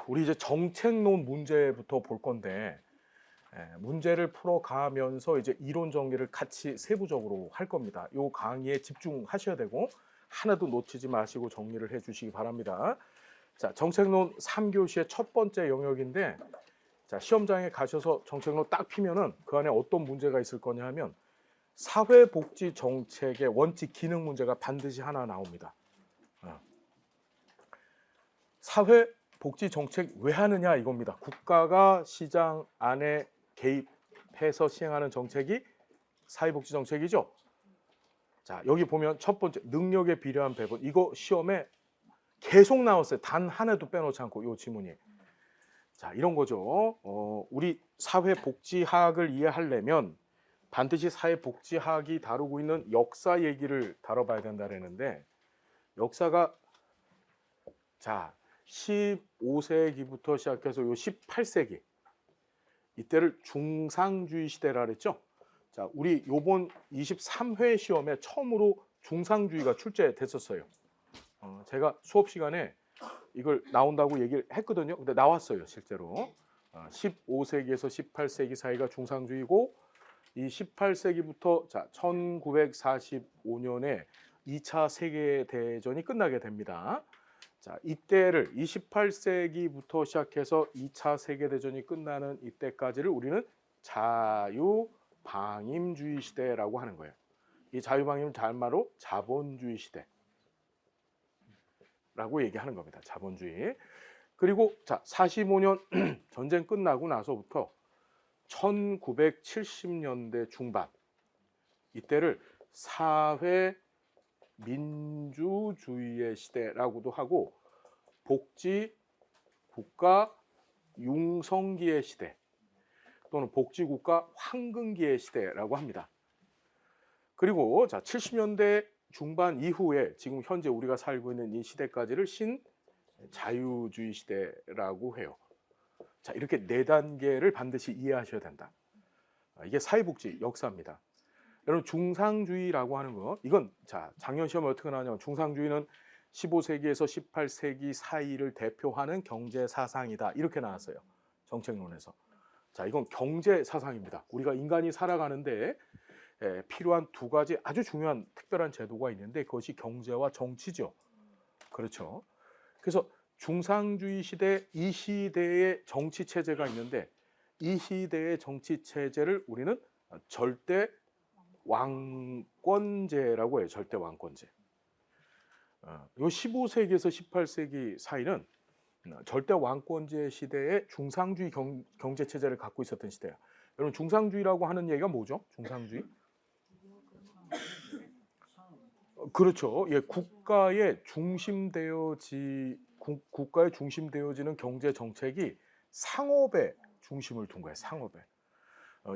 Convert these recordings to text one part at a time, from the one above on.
우리 이제 정책론 문제부터 볼 건데 문제를 풀어가면서 이제 이론 정리를 같이 세부적으로 할 겁니다. 요 강의에 집중하셔야 되고 하나도 놓치지 마시고 정리를 해주시기 바랍니다. 자, 정책론 3교시의 첫 번째 영역인데 자, 시험장에 가셔서 정책론 딱 피면은 그 안에 어떤 문제가 있을 거냐 하면 사회복지 정책의 원칙 기능 문제가 반드시 하나 나옵니다. 사회복지 정책 왜 하느냐 이겁니다. 국가가 시장 안에 개입해서 시행하는 정책이 사회복지 정책이죠. 자, 여기 보면 첫 번째 능력에 비례한 배분. 이거 시험에 계속 나왔어요. 단 한 해도 빼놓지 않고 이 지문이. 자, 이런 거죠. 우리 사회복지학을 이해하려면 반드시 사회복지학이 다루고 있는 역사 얘기를 다뤄봐야 된다는데 역사가 자 15세기부터 시작해서 요 18세기 이때를 중상주의 시대라 그랬죠. 자, 우리 요번 23회 시험에 처음으로 중상주의가 출제됐었어요. 제가 수업 시간에 이걸 나온다고 얘기를 했거든요. 근데 나왔어요, 실제로. 15세기에서 18세기 사이가 중상주의고 이 18세기부터 자 1945년에 2차 세계대전이 끝나게 됩니다. 자, 이때를 28세기부터 시작해서 2차 세계대전이 끝나는 이때까지를 우리는 자유방임주의 시대라고 하는 거예요. 이 자유방임은 달마로 자본주의 시대라고 얘기하는 겁니다. 자본주의. 그리고 자 45년 전쟁 끝나고 나서부터 1970년대 중반 이때를 사회 민주주의의 시대라고도 하고 복지 국가 융성기의 시대 또는 복지 국가 황금기의 시대라고 합니다. 그리고 자 70년대 중반 이후에 지금 현재 우리가 살고 있는 이 시대까지를 신자유주의 시대라고 해요. 자, 이렇게 네 단계를 반드시 이해하셔야 된다. 이게 사회복지 역사입니다. 여러분 중상주의라고 하는 거 이건 자 작년 시험에 어떻게 나왔냐면 중상주의는 15세기에서 18세기 사이를 대표하는 경제 사상이다 이렇게 나왔어요. 정책론에서. 자, 이건 경제 사상입니다. 우리가 인간이 살아가는데 필요한 두 가지 아주 중요한 특별한 제도가 있는데 그것이 경제와 정치죠. 그렇죠. 그래서 중상주의 시대 이 시대의 정치 체제가 있는데 이 시대의 정치 체제를 우리는 절대 왕권제라고 해요. 절대 왕권제. 요 15세기에서 18세기 사이는 절대 왕권제 시대의 중상주의 경제 체제를 갖고 있었던 시대야. 여러분 중상주의라고 하는 얘기가 뭐죠? 중상주의? 그렇죠. 예, 국가의 중심되어지는 경제 정책이 상업에 중심을 둔 거예요. 상업에.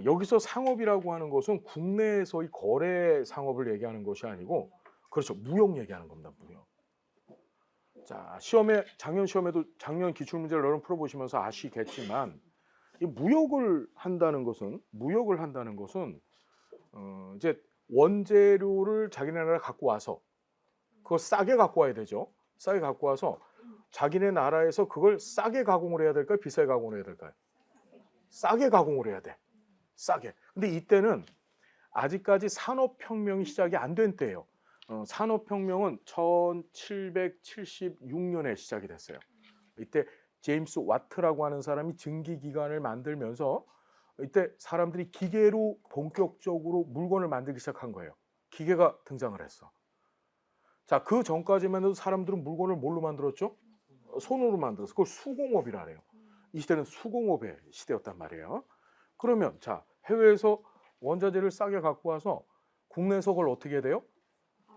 여기서 상업이라고 하는 것은 국내에서의 거래 상업을 얘기하는 것이 아니고 그렇죠. 무역 얘기하는 겁니다. 무역. 자, 작년 시험에도 작년 기출문제를 여러분 풀어보시면서 아시겠지만 이 무역을 한다는 것은 이제 원재료를 자기네 나라에 갖고 와서 그걸 싸게 갖고 와야 되죠. 싸게 갖고 와서 자기네 나라에서 그걸 싸게 가공을 해야 될까요? 비싸게 가공을 해야 될까요? 싸게 가공을 해야 돼. 싸게. 근데 이때는 아직까지 산업혁명이 시작이 안 된 때예요. 산업혁명은 1776년에 시작이 됐어요. 이때 제임스 와트라고 하는 사람이 증기기관을 만들면서 이때 사람들이 기계로 본격적으로 물건을 만들기 시작한 거예요. 기계가 등장을 했어. 자, 그 전까지만 해도 사람들은 물건을 뭘로 만들었죠? 손으로 만들었어. 그걸 수공업이라 해요. 이 시대는 수공업의 시대였단 말이에요. 그러면 자, 해외에서 원자재를 싸게 갖고 와서 국내에서 그걸 어떻게 해야 돼요?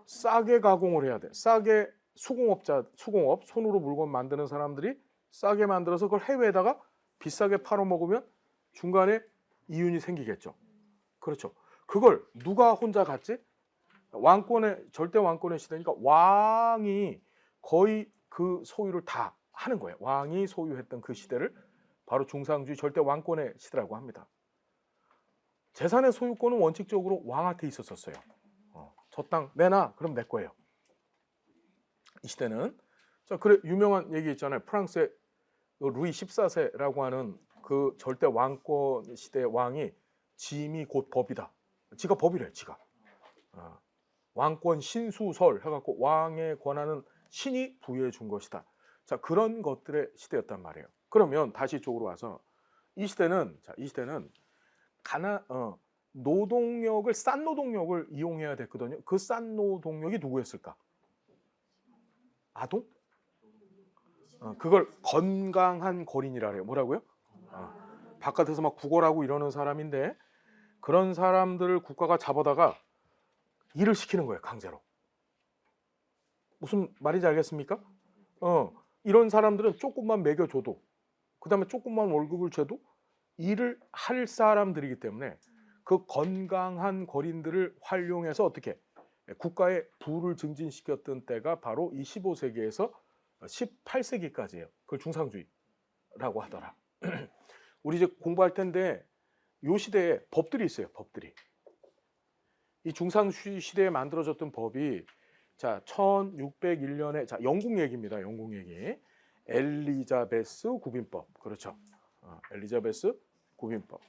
싸게 가공을 해야 돼. 싸게 수공업 손으로 물건 만드는 사람들이 싸게 만들어서 그걸 해외에다가 비싸게 팔아 먹으면 중간에 이윤이 생기겠죠. 그렇죠. 그걸 누가 혼자 갔지? 절대 왕권의 시대니까 왕이 거의 그 소유를 다 하는 거예요. 왕이 소유했던 그 시대를 바로 중상주의 절대 왕권의 시대라고 합니다. 재산의 소유권은 원칙적으로 왕한테 있었어요. 저 땅 내놔, 그럼 내 거예요. 이 시대는 자, 그래 유명한 얘기 있잖아요. 프랑스의 루이 14세라고 하는 그 절대 왕권 시대의 왕이 짐이 곧 법이다. 지가 법이래, 지가. 왕권 신수설 해갖고 왕의 권한은 신이 부여해 준 것이다. 자, 그런 것들의 시대였단 말이에요. 그러면 다시 이쪽으로 와서 이 시대는 노동력을 싼 노동력을 이용해야 됐거든요. 그 싼 노동력이 누구였을까? 아동? 그걸 건강한 거린이라 그래요. 뭐라고요? 바깥에서 막 구걸하고 이러는 사람인데 그런 사람들을 국가가 잡아다가 일을 시키는 거예요. 강제로. 무슨 말인지 알겠습니까? 이런 사람들은 조금만 먹여줘도 그 다음에 조금만 월급을 줘도 일을 할 사람들이기 때문에 그 건강한 거린들을 활용해서 어떻게 국가의 부를 증진시켰던 때가 바로 이 15세기에서 18세기까지예요. 그걸 중상주의라고 하더라. 우리 이제 공부할 텐데 이 시대에 법들이 있어요. 법들이. 이 중상주의 시대에 만들어졌던 법이 자 1601년에 자 영국 얘기입니다. 영국 얘기. 엘리자베스 구빈법. 그렇죠. 엘리자베스 구빈법.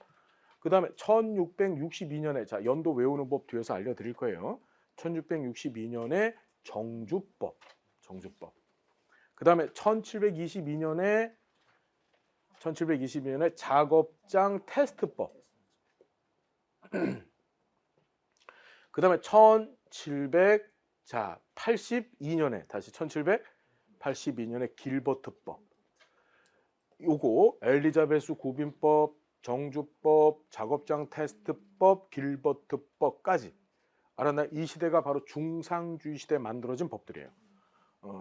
그 다음에 1662년에 자 연도 외우는 법 뒤에서 알려드릴 거예요. 1662년에 정주법. 그 다음에 1722년에 작업장 테스트법. 그 다음에 1782년에 길버트법. 요거 엘리자베스 구빈법, 정주법, 작업장 테스트법, 길버트법까지 알았나? 이 시대가 바로 중상주의 시대에 만들어진 법들이에요.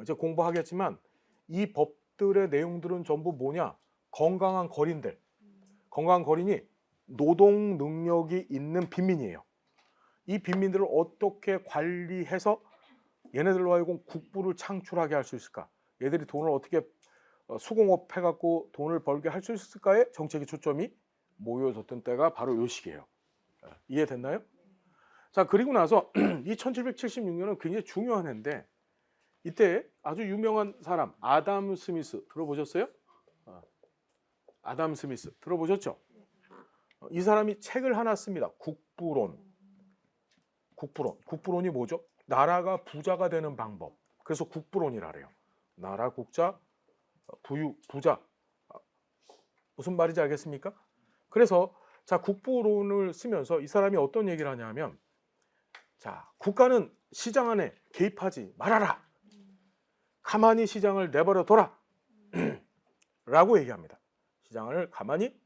이제 공부하겠지만 이 법들의 내용들은 전부 뭐냐? 건강한 거린들. 건강한 거린이 노동 능력이 있는 빈민이에요. 이 빈민들을 어떻게 관리해서 얘네들로 하여금 국부를 창출하게 할 수 있을까? 얘들이 돈을 어떻게 수공업 해갖고 돈을 벌게 할 수 있을까에 정책의 초점이 모여졌던 때가 바로 요 시기예요. 이해됐나요? 자, 그리고 나서 이 1776년은 굉장히 중요한 해인데 이때 아주 유명한 사람 아담 스미스 들어보셨어요? 아담 스미스 들어보셨죠? 이 사람이 책을 하나 씁니다. 국부론. 국부론이 뭐죠? 나라가 부자가 되는 방법. 그래서 국부론이라 그래요. 나라, 국자, 부자. 무슨 말인지 알겠습니까? 그래서 자 국부론을 쓰면서 이 사람이 어떤 얘기를 하냐면 자 국가는 시장 안에 개입하지 말아라. 가만히 시장을 내버려 둬라. 라고 얘기합니다. 시장을 가만히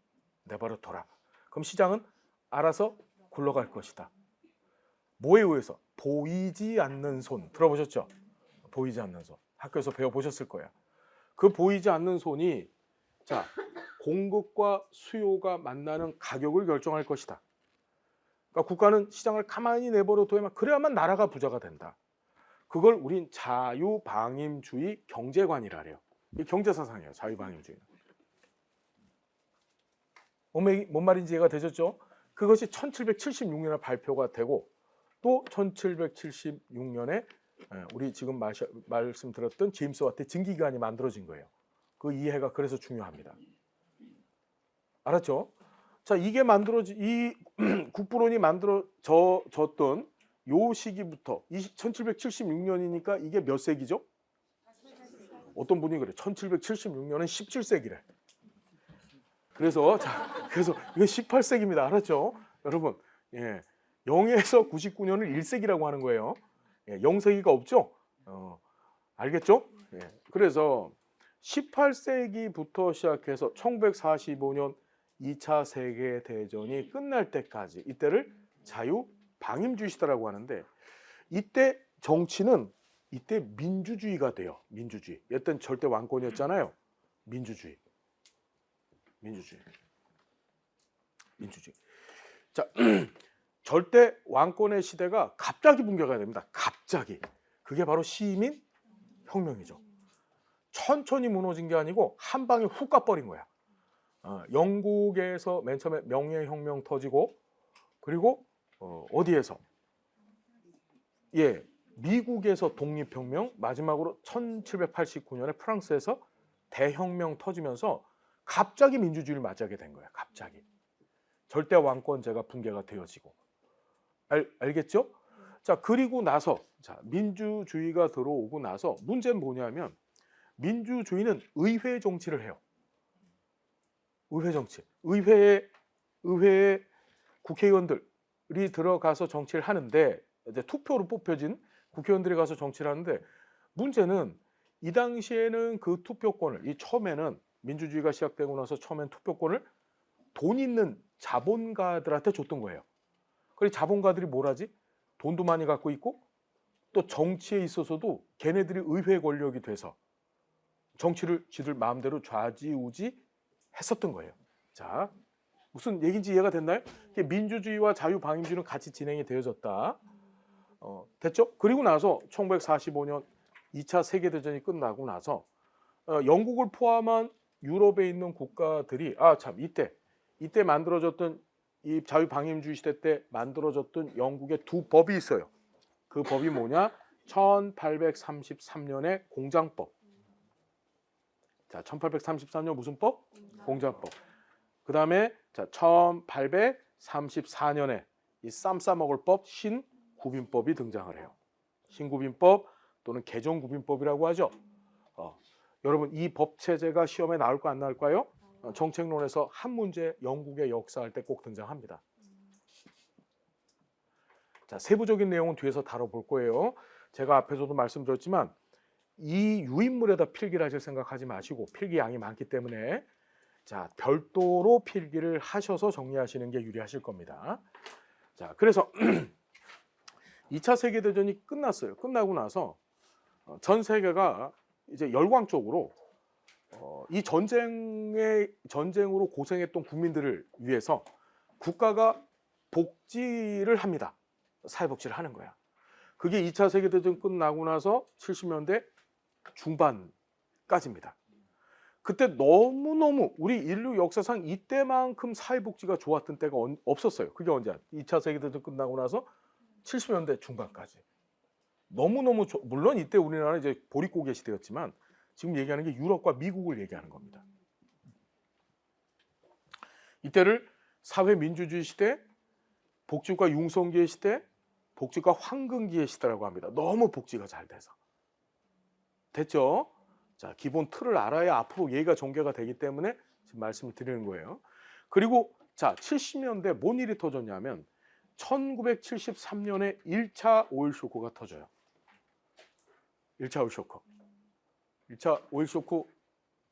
내버려 둬라. 그럼 시장은 알아서 굴러갈 것이다. 뭐에 의해서? 보이지 않는 손. 들어보셨죠? 보이지 않는 손. 학교에서 배워보셨을 거야. 그 보이지 않는 손이 자 공급과 수요가 만나는 가격을 결정할 것이다. 그러니까 국가는 시장을 가만히 내버려 둬야만 그래야만 나라가 부자가 된다. 그걸 우린 자유방임주의 경제관이라 해요. 이 경제사상이에요. 자유방임주의는. 뭔 말인지 이해가 되셨죠? 그것이 1776년에 발표가 되고 또 1776년에 우리 지금 말씀드렸던 제임스 와트의 증기기관이 만들어진 거예요. 그 이해가 그래서 중요합니다. 알았죠? 자, 이게 이 국부론이 만들어졌던 요 시기부터 1776년이니까 이게 몇 세기죠? 어떤 분이 그래. 1776년은 17세기래. 그래서 이거 18세기입니다. 알았죠? 여러분, 예. 0에서 99년을 1세기라고 하는 거예요. 예, 0세기가 없죠? 알겠죠? 예. 그래서 18세기부터 시작해서 1945년 2차 세계대전이 끝날 때까지 이때를 자유방임주의 시대라고 하는데 이때 정치는 이때 민주주의가 돼요. 민주주의. 옛날 절대 왕권이었잖아요. 민주주의. 자, 절대 왕권의 시대가 갑자기 붕괴가 됩니다. 갑자기. 그게 바로 시민 혁명이죠. 천천히 무너진 게 아니고 한 방에 훅 가버린 거야. 영국에서 맨 처음에 명예혁명 터지고 그리고 어디에서? 예, 미국에서 독립혁명, 마지막으로 1789년에 프랑스에서 대혁명 터지면서 갑자기 민주주의를 맞이하게 된 거예요. 갑자기. 절대 왕권제가 붕괴가 되어지고. 알겠죠? 자, 그리고 나서 자, 민주주의가 들어오고 나서 문제는 뭐냐면 민주주의는 의회 정치를 해요. 의회 정치. 의회에 국회의원들이 들어가서 정치를 하는데 이제 투표로 뽑혀진 국회의원들이 가서 정치를 하는데 문제는 이 당시에는 그 투표권을 이 처음에는 민주주의가 시작되고 나서 처음엔 투표권을 돈 있는 자본가들한테 줬던 거예요. 그래서 자본가들이 뭘 하지? 돈도 많이 갖고 있고 또 정치에 있어서도 걔네들이 의회 권력이 돼서 정치를 지들 마음대로 좌지우지 했었던 거예요. 자, 무슨 얘기인지 이해가 됐나요? 민주주의와 자유방임주의는 같이 진행이 되어졌다. 됐죠? 그리고 나서 1945년 2차 세계대전이 끝나고 나서 영국을 포함한 유럽에 있는 국가들이 이때 만들어졌던 이 자유방임주의 시대 때 만들어졌던 영국의 두 법이 있어요. 그 법이 뭐냐? 1833년의 공장법. 자, 1833년 무슨 법? 공장법. 그 다음에 1834년에 이 쌈 싸먹을 법 신구빈법이 등장을 해요. 신구빈법 또는 개정구빈법이라고 하죠. 여러분 이 법 체제가 시험에 나올까 안 나올까요? 정책론에서 한 문제 영국의 역사할 때 꼭 등장합니다. 자, 세부적인 내용은 뒤에서 다뤄볼 거예요. 제가 앞에서도 말씀드렸지만 이 유인물에다 필기를 하실 생각하지 마시고 필기 양이 많기 때문에 자, 별도로 필기를 하셔서 정리하시는 게 유리하실 겁니다. 자, 그래서 2차 세계대전이 끝났어요. 끝나고 나서 전 세계가 이제 열광적으로 이 전쟁으로 고생했던 국민들을 위해서 국가가 복지를 합니다. 사회복지를 하는 거야. 그게 2차 세계대전 끝나고 나서 70년대 중반까지입니다. 그때 너무너무 우리 인류 역사상 이때만큼 사회복지가 좋았던 때가 없었어요. 그게 언제야? 2차 세계대전 끝나고 나서 70년대 중반까지. 너무너무 물론 이때 우리나라는 이제 보릿고개 시대였지만 지금 얘기하는 게 유럽과 미국을 얘기하는 겁니다. 이때를 사회민주주의 시대, 복지국가 융성기의 시대, 복지국가 황금기의 시대라고 합니다. 너무 복지가 잘 돼서. 됐죠? 자, 기본 틀을 알아야 앞으로 예의가 전개가 되기 때문에 지금 말씀을 드리는 거예요. 그리고 자, 70년대 뭔 일이 터졌냐면 1973년에 1차 오일 쇼크가 터져요. 1차 오일 쇼크. 1차 오일 쇼크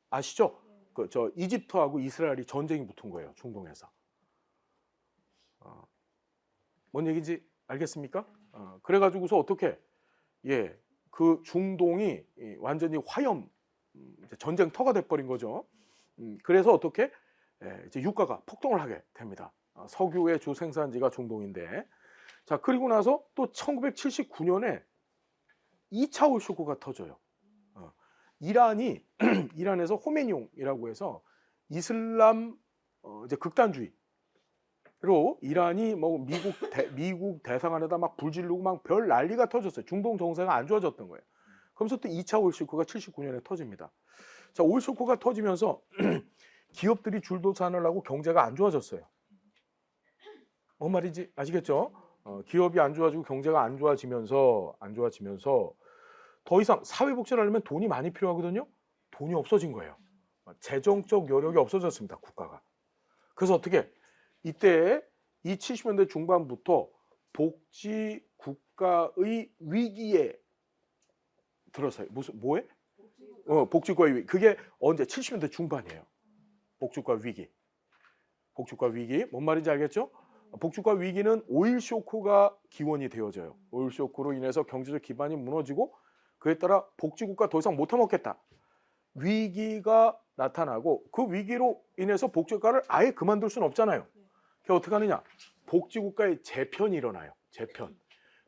아시죠? 저 이집트하고 이스라엘이 전쟁이 붙은 거예요. 중동에서. 뭔 얘기인지 알겠습니까? 그래가지고서 어떻게 그 중동이 완전히 화염 전쟁터가 돼버린 거죠. 그래서 어떻게 이제 유가가 폭등을 하게 됩니다. 석유의 주 생산지가 중동인데 자 그리고 나서 또 1979년에 2차 오일 쇼크가 터져요. 이란에서 호메니용이라고 해서 이슬람 이제 극단주의로 이란이 뭐 미국 대사관에다 막 불지르고 막 별 난리가 터졌어요. 중동 정세가 안 좋아졌던 거예요. 그러면서 또 2차 오일 쇼크가 79년에 터집니다. 자, 오일 쇼크가 터지면서 기업들이 줄도산을 하고 경제가 안 좋아졌어요. 뭔 말인지 아시겠죠? 기업이 안 좋아지고 경제가 안 좋아지면서 더 이상 사회복지를 하려면 돈이 많이 필요하거든요. 돈이 없어진 거예요. 재정적 여력이 없어졌습니다. 국가가. 그래서 어떻게 이때 이 70년대 중반부터 복지 국가의 위기에 들어서요. 뭐에? 복지국가의 위기. 그게 언제? 70년대 중반이에요. 복지국가 위기. 복지국가 위기. 뭔 말인지 알겠죠? 복지국가 위기는 오일 쇼크가 기원이 되어져요. 오일 쇼크로 인해서 경제적 기반이 무너지고 그에 따라 복지국가 더 이상 못 해먹겠다. 위기가 나타나고 그 위기로 인해서 복지국가를 아예 그만둘 수는 없잖아요. 그게 어떻게 하느냐? 복지국가의 재편이 일어나요. 재편.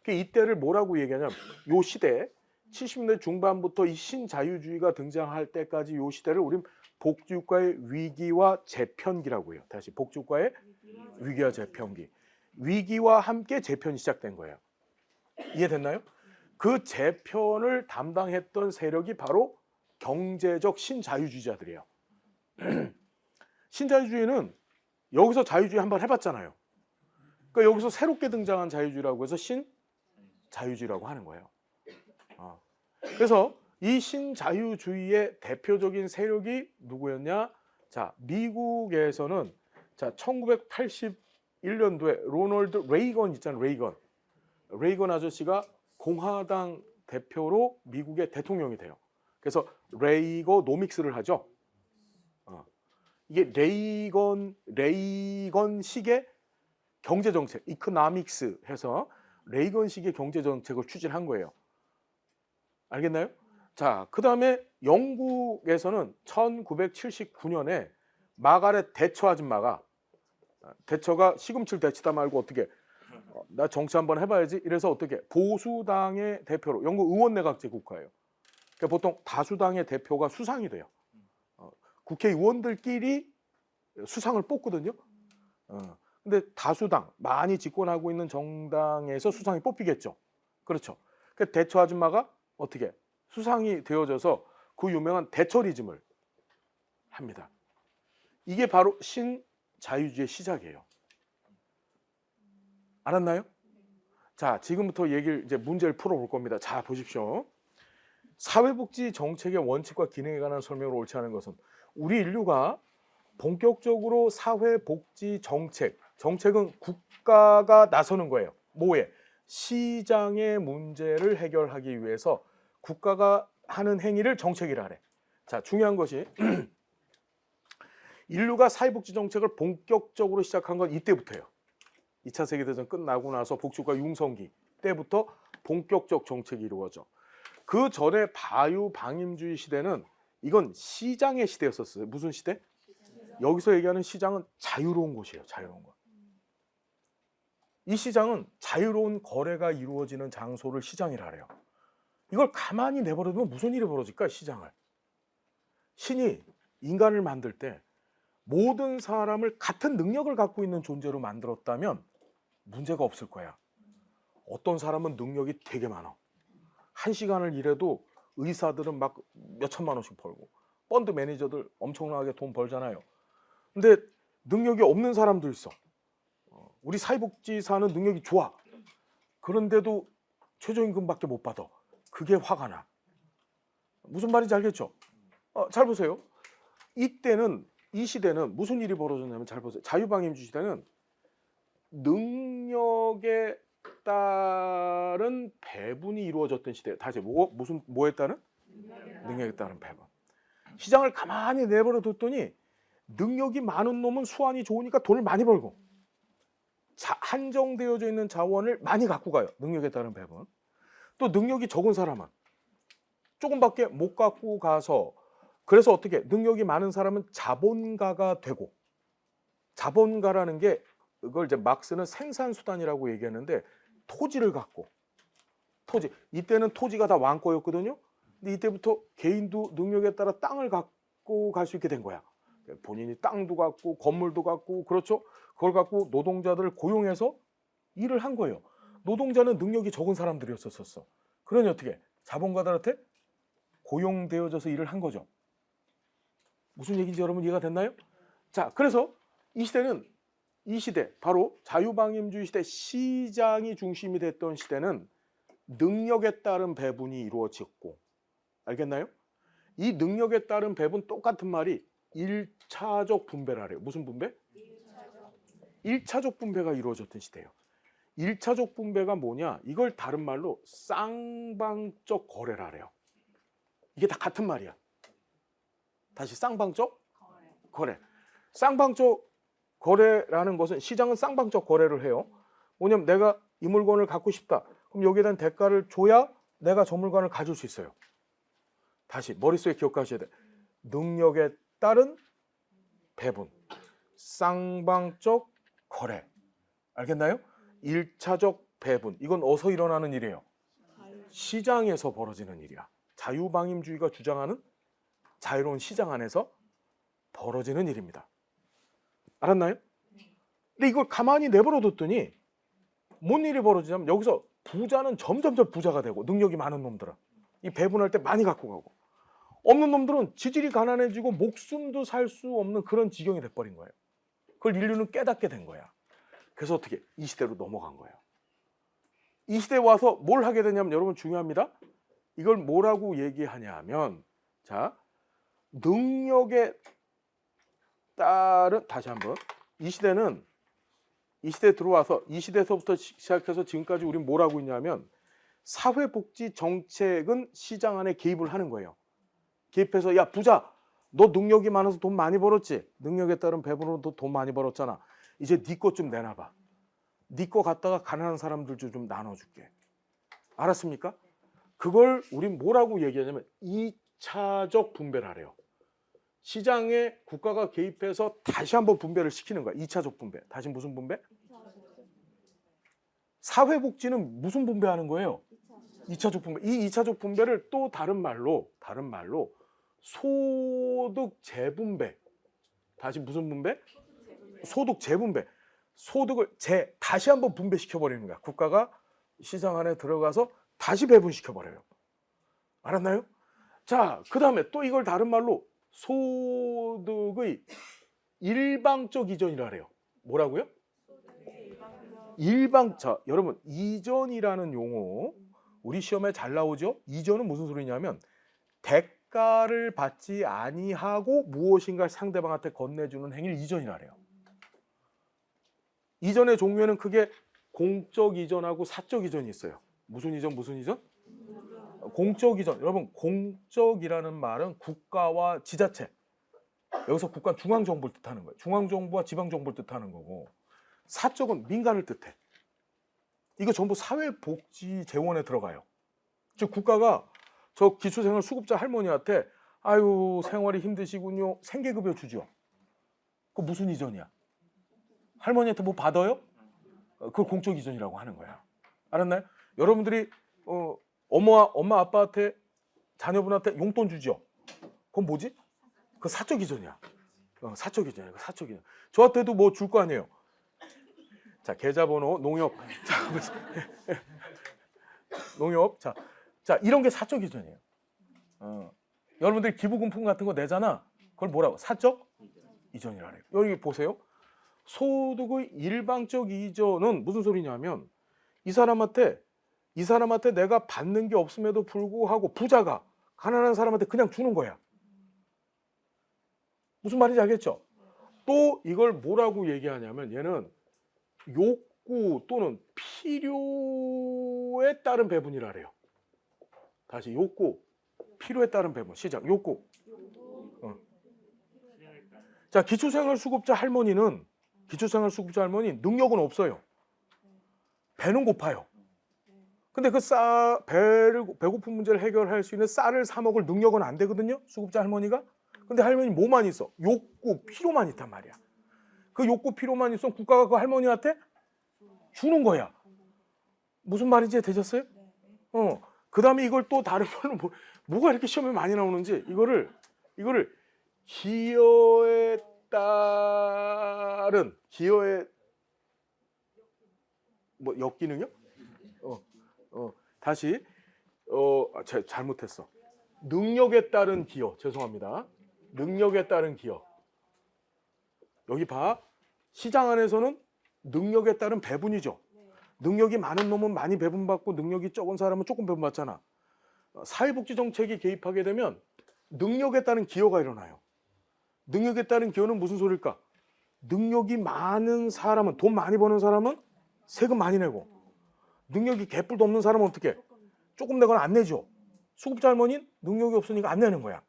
이때를 뭐라고 얘기하냐면 요 시대 70년대 중반부터 이 신자유주의가 등장할 때까지 요 시대를 우린 복지국가의 위기와 재편기라고 해요. 다시 복지국가의 위기와 재편기. 위기와 함께 재편이 시작된 거예요. 이해됐나요? 그 재편을 담당했던 세력이 바로 경제적 신자유주의자들이에요. 신자유주의는 여기서 자유주의 한번 해봤잖아요. 그러니까 여기서 새롭게 등장한 자유주의라고 해서 신자유주의라고 하는 거예요. 그래서 이 신자유주의의 대표적인 세력이 누구였냐? 자, 미국에서는 자 1981년도에 로널드 레이건 있잖아요. 레이건 아저씨가 공화당 대표로 미국의 대통령이 돼요. 그래서 레이거노믹스를 하죠. 이게 레이건식의 경제 정책, 이코노믹스 해서 레이건식의 경제 정책을 추진한 거예요. 알겠나요? 자, 그다음에 영국에서는 1979년에 마가렛 대처 아줌마가 대처가 시금칠 대치다 말고 어떻게 나 정치 한번 해봐야지 이래서 어떻게 보수당의 대표로 영국 의원내각제 국가예요. 그러니까 보통 다수당의 대표가 수상이 돼요. 국회의원들끼리 수상을 뽑거든요. 근데 다수당 많이 집권하고 있는 정당에서 수상이 뽑히겠죠. 그렇죠. 그러니까 대처 아줌마가 어떻게 수상이 되어져서 그 유명한 대처리즘을 합니다. 이게 바로 신자유주의의 시작이에요. 알았나요? 자, 지금부터 이제 문제를 풀어볼 겁니다. 자, 보십시오. 사회복지 정책의 원칙과 기능에 관한 설명을 옳지 않은 것은 우리 인류가 본격적으로 사회복지 정책은 국가가 나서는 거예요. 뭐에? 시장의 문제를 해결하기 위해서 국가가 하는 행위를 정책이라 하래. 자, 중요한 것이 인류가 사회복지 정책을 본격적으로 시작한 건 이때부터예요. 2차 세계대전 끝나고 나서 복지국가 융성기 때부터 본격적 정책이 이루어져. 그 전에 바유방임주의 시대는 이건 시장의 시대였었어요. 무슨 시대? 여기서 얘기하는 시장은 자유로운 곳이에요. 자유로운 곳. 이 시장은 자유로운 거래가 이루어지는 장소를 시장이라 그래요. 이걸 가만히 내버려두면 무슨 일이 벌어질까? 시장을. 신이 인간을 만들 때 모든 사람을 같은 능력을 갖고 있는 존재로 만들었다면 문제가 없을 거야. 어떤 사람은 능력이 되게 많아. 1시간을 일해도 의사들은 막 몇천만 원씩 벌고 펀드 매니저들 엄청나게 돈 벌잖아요. 근데 능력이 없는 사람도 있어. 우리 사회복지사는 능력이 좋아. 그런데도 최저임금밖에 못 받아. 그게 화가 나. 무슨 말인지 알겠죠? 잘 보세요. 이 시대는 무슨 일이 벌어졌냐면 잘 보세요. 자유방임주의 시대는 능력에 따른 배분이 이루어졌던 시대예요. 다시 뭐에 따른? 능력에 따른 배분. 시장을 가만히 내버려 뒀더니 능력이 많은 놈은 수완이 좋으니까 돈을 많이 벌고 한정되어져 있는 자원을 많이 갖고 가요. 능력에 따른 배분. 또 능력이 적은 사람은 조금밖에 못 갖고 가서 그래서 어떻게 능력이 많은 사람은 자본가가 되고 자본가라는 게 이걸 이제 막스는 생산수단이라고 얘기하는데 토지를 갖고 이때는 토지가 다 왕거였거든요. 근데 이때부터 개인도 능력에 따라 땅을 갖고 갈 수 있게 된 거야. 본인이 땅도 갖고 건물도 갖고 그렇죠. 그걸 갖고 노동자들을 고용해서 일을 한 거예요. 노동자는 능력이 적은 사람들이었었어. 그러니 어떻게 자본가들한테 고용되어져서 일을 한 거죠. 무슨 얘기인지 여러분 이해가 됐나요? 자, 그래서 이 시대 바로 자유방임주의 시대 시장이 중심이 됐던 시대는 능력에 따른 배분이 이루어졌고 알겠나요? 이 능력에 따른 배분 똑같은 말이 1차적 분배라래요. 무슨 분배? 1차적 분배가 이루어졌던 시대예요. 1차적 분배가 뭐냐? 이걸 다른 말로 쌍방적 거래라래요. 이게 다 같은 말이야. 다시 쌍방적 거래. 쌍방적 거래라는 것은 시장은 쌍방적 거래를 해요. 뭐냐면 내가 이 물건을 갖고 싶다. 그럼 여기에 대한 대가를 줘야 내가 저 물건을 가질 수 있어요. 다시 머릿속에 기억하셔야 돼. 능력에 따른 배분. 쌍방적 거래. 알겠나요? 1차적 배분. 이건 어디서 일어나는 일이에요? 시장에서 벌어지는 일이야. 자유방임주의가 주장하는 자유로운 시장 안에서 벌어지는 일입니다. 알았나요? 근데 이걸 가만히 내버려뒀더니 뭔 일이 벌어지냐면 여기서 부자는 점점점 부자가 되고 능력이 많은 놈들은 이 배분할 때 많이 갖고 가고 없는 놈들은 지질이 가난해지고 목숨도 살 수 없는 그런 지경이 돼버린 거예요. 그걸 인류는 깨닫게 된 거야. 그래서 어떻게 이 시대로 넘어간 거예요. 이 시대에 와서 뭘 하게 되냐면 여러분 중요합니다. 이걸 뭐라고 얘기하냐면 자 능력에 따른 다시 한번 이 시대에 들어와서 이 시대에서부터 시작해서 지금까지 우리는 뭘 하고 있냐면 사회복지 정책은 시장 안에 개입을 하는 거예요. 개입해서 야 부자 너 능력이 많아서 돈 많이 벌었지. 능력에 따른 배분으로 돈 많이 벌었잖아. 이제 네 것 좀 내놔봐. 네 거 갖다가 가난한 사람들 좀 나눠줄게. 알았습니까? 그걸 우린 뭐라고 얘기하냐면 2차적 분배를 하래요. 시장에 국가가 개입해서 다시 한번 분배를 시키는 거야. 2차적 분배. 다시 무슨 분배? 사회복지는 무슨 분배하는 거예요? 2차적 분배. 이 2차적 분배를 또 다른 말로 소득 재분배. 다시 무슨 분배? 소득 재분배. 소득을 다시 한번 분배시켜 버리는 거야. 국가가 시장 안에 들어가서 다시 배분시켜 버려요. 알았나요? 자, 그다음에 또 이걸 다른 말로 소득의 일방적 이전이라 그래요. 뭐라고요? 자, 여러분 이전이라는 용어 우리 시험에 잘 나오죠? 이전은 무슨 소리냐면 대가를 받지 아니하고 무엇인가 상대방한테 건네주는 행위를 이전이라 그래요. 이전의 종류에는 크게 공적 이전하고 사적 이전이 있어요. 무슨 이전? 공적 이전. 여러분 공적이라는 말은 국가와 지자체. 여기서 국가는 중앙정부를 뜻하는 거예요. 중앙정부와 지방정부를 뜻하는 거고 사적은 민간을 뜻해. 이거 전부 사회복지 재원에 들어가요. 즉 국가가 저 기초생활 수급자 할머니한테 아유 생활이 힘드시군요. 생계급여 주죠. 그거 무슨 이전이야? 할머니한테 뭐 받아요? 그걸 공적 이전이라고 하는 거야. 알았나요? 여러분들이 엄마 아빠한테 자녀분한테 용돈 주죠. 그건 뭐지? 그 사적 이전이야. 사적 이전이야. 사적 이전. 저한테도 뭐 줄 거 아니에요. 자, 계좌번호, 농협. 농협. 자, 이런 게 사적 이전이에요. 여러분들이 기부금품 같은 거 내잖아. 그걸 뭐라고? 사적 이전이라 그래요. 여기 보세요. 소득의 일방적 이전은 무슨 소리냐면 이 사람한테 내가 받는 게 없음에도 불구하고 부자가 가난한 사람한테 그냥 주는 거야. 무슨 말인지 알겠죠? 또 이걸 뭐라고 얘기하냐면 얘는 욕구 또는 필요에 따른 배분이라 그래요. 다시 욕구, 필요에 따른 배분. 시작. 욕구. 자, 기초생활수급자 할머니는 능력은 없어요. 배는 고파요. 근데 그 배고픈 문제를 해결할 수 있는 쌀을 사 먹을 능력은 안 되거든요. 수급자 할머니가. 근데 할머니 뭐만 있어? 욕구, 필요만 있단 말이야. 그 욕구, 필요만 있으면 국가가 그 할머니한테 주는 거야. 무슨 말인지 되셨어요? 그 다음에 이걸 또 다른 말로 뭐가 이렇게 시험에 많이 나오는지 이거를 기여에 따른 역기능이요? 다시 잘못했어. 능력에 따른 기여. 죄송합니다. 능력에 따른 기여. 여기 봐. 시장 안에서는 능력에 따른 배분이죠. 능력이 많은 놈은 많이 배분받고 능력이 적은 사람은 조금 배분받잖아. 사회복지 정책이 개입하게 되면 능력에 따른 기여가 일어나요. 능력에 따른 기여는 무슨 소리일까? 능력이 많은 사람은, 돈 많이 버는 사람은 세금 많이 내고, 능력이 개뿔도 없는 사람은 어떻게? 조금 내거나 안 내죠. 수급자 할머니는 능력이 없으니까 안 내는 거야.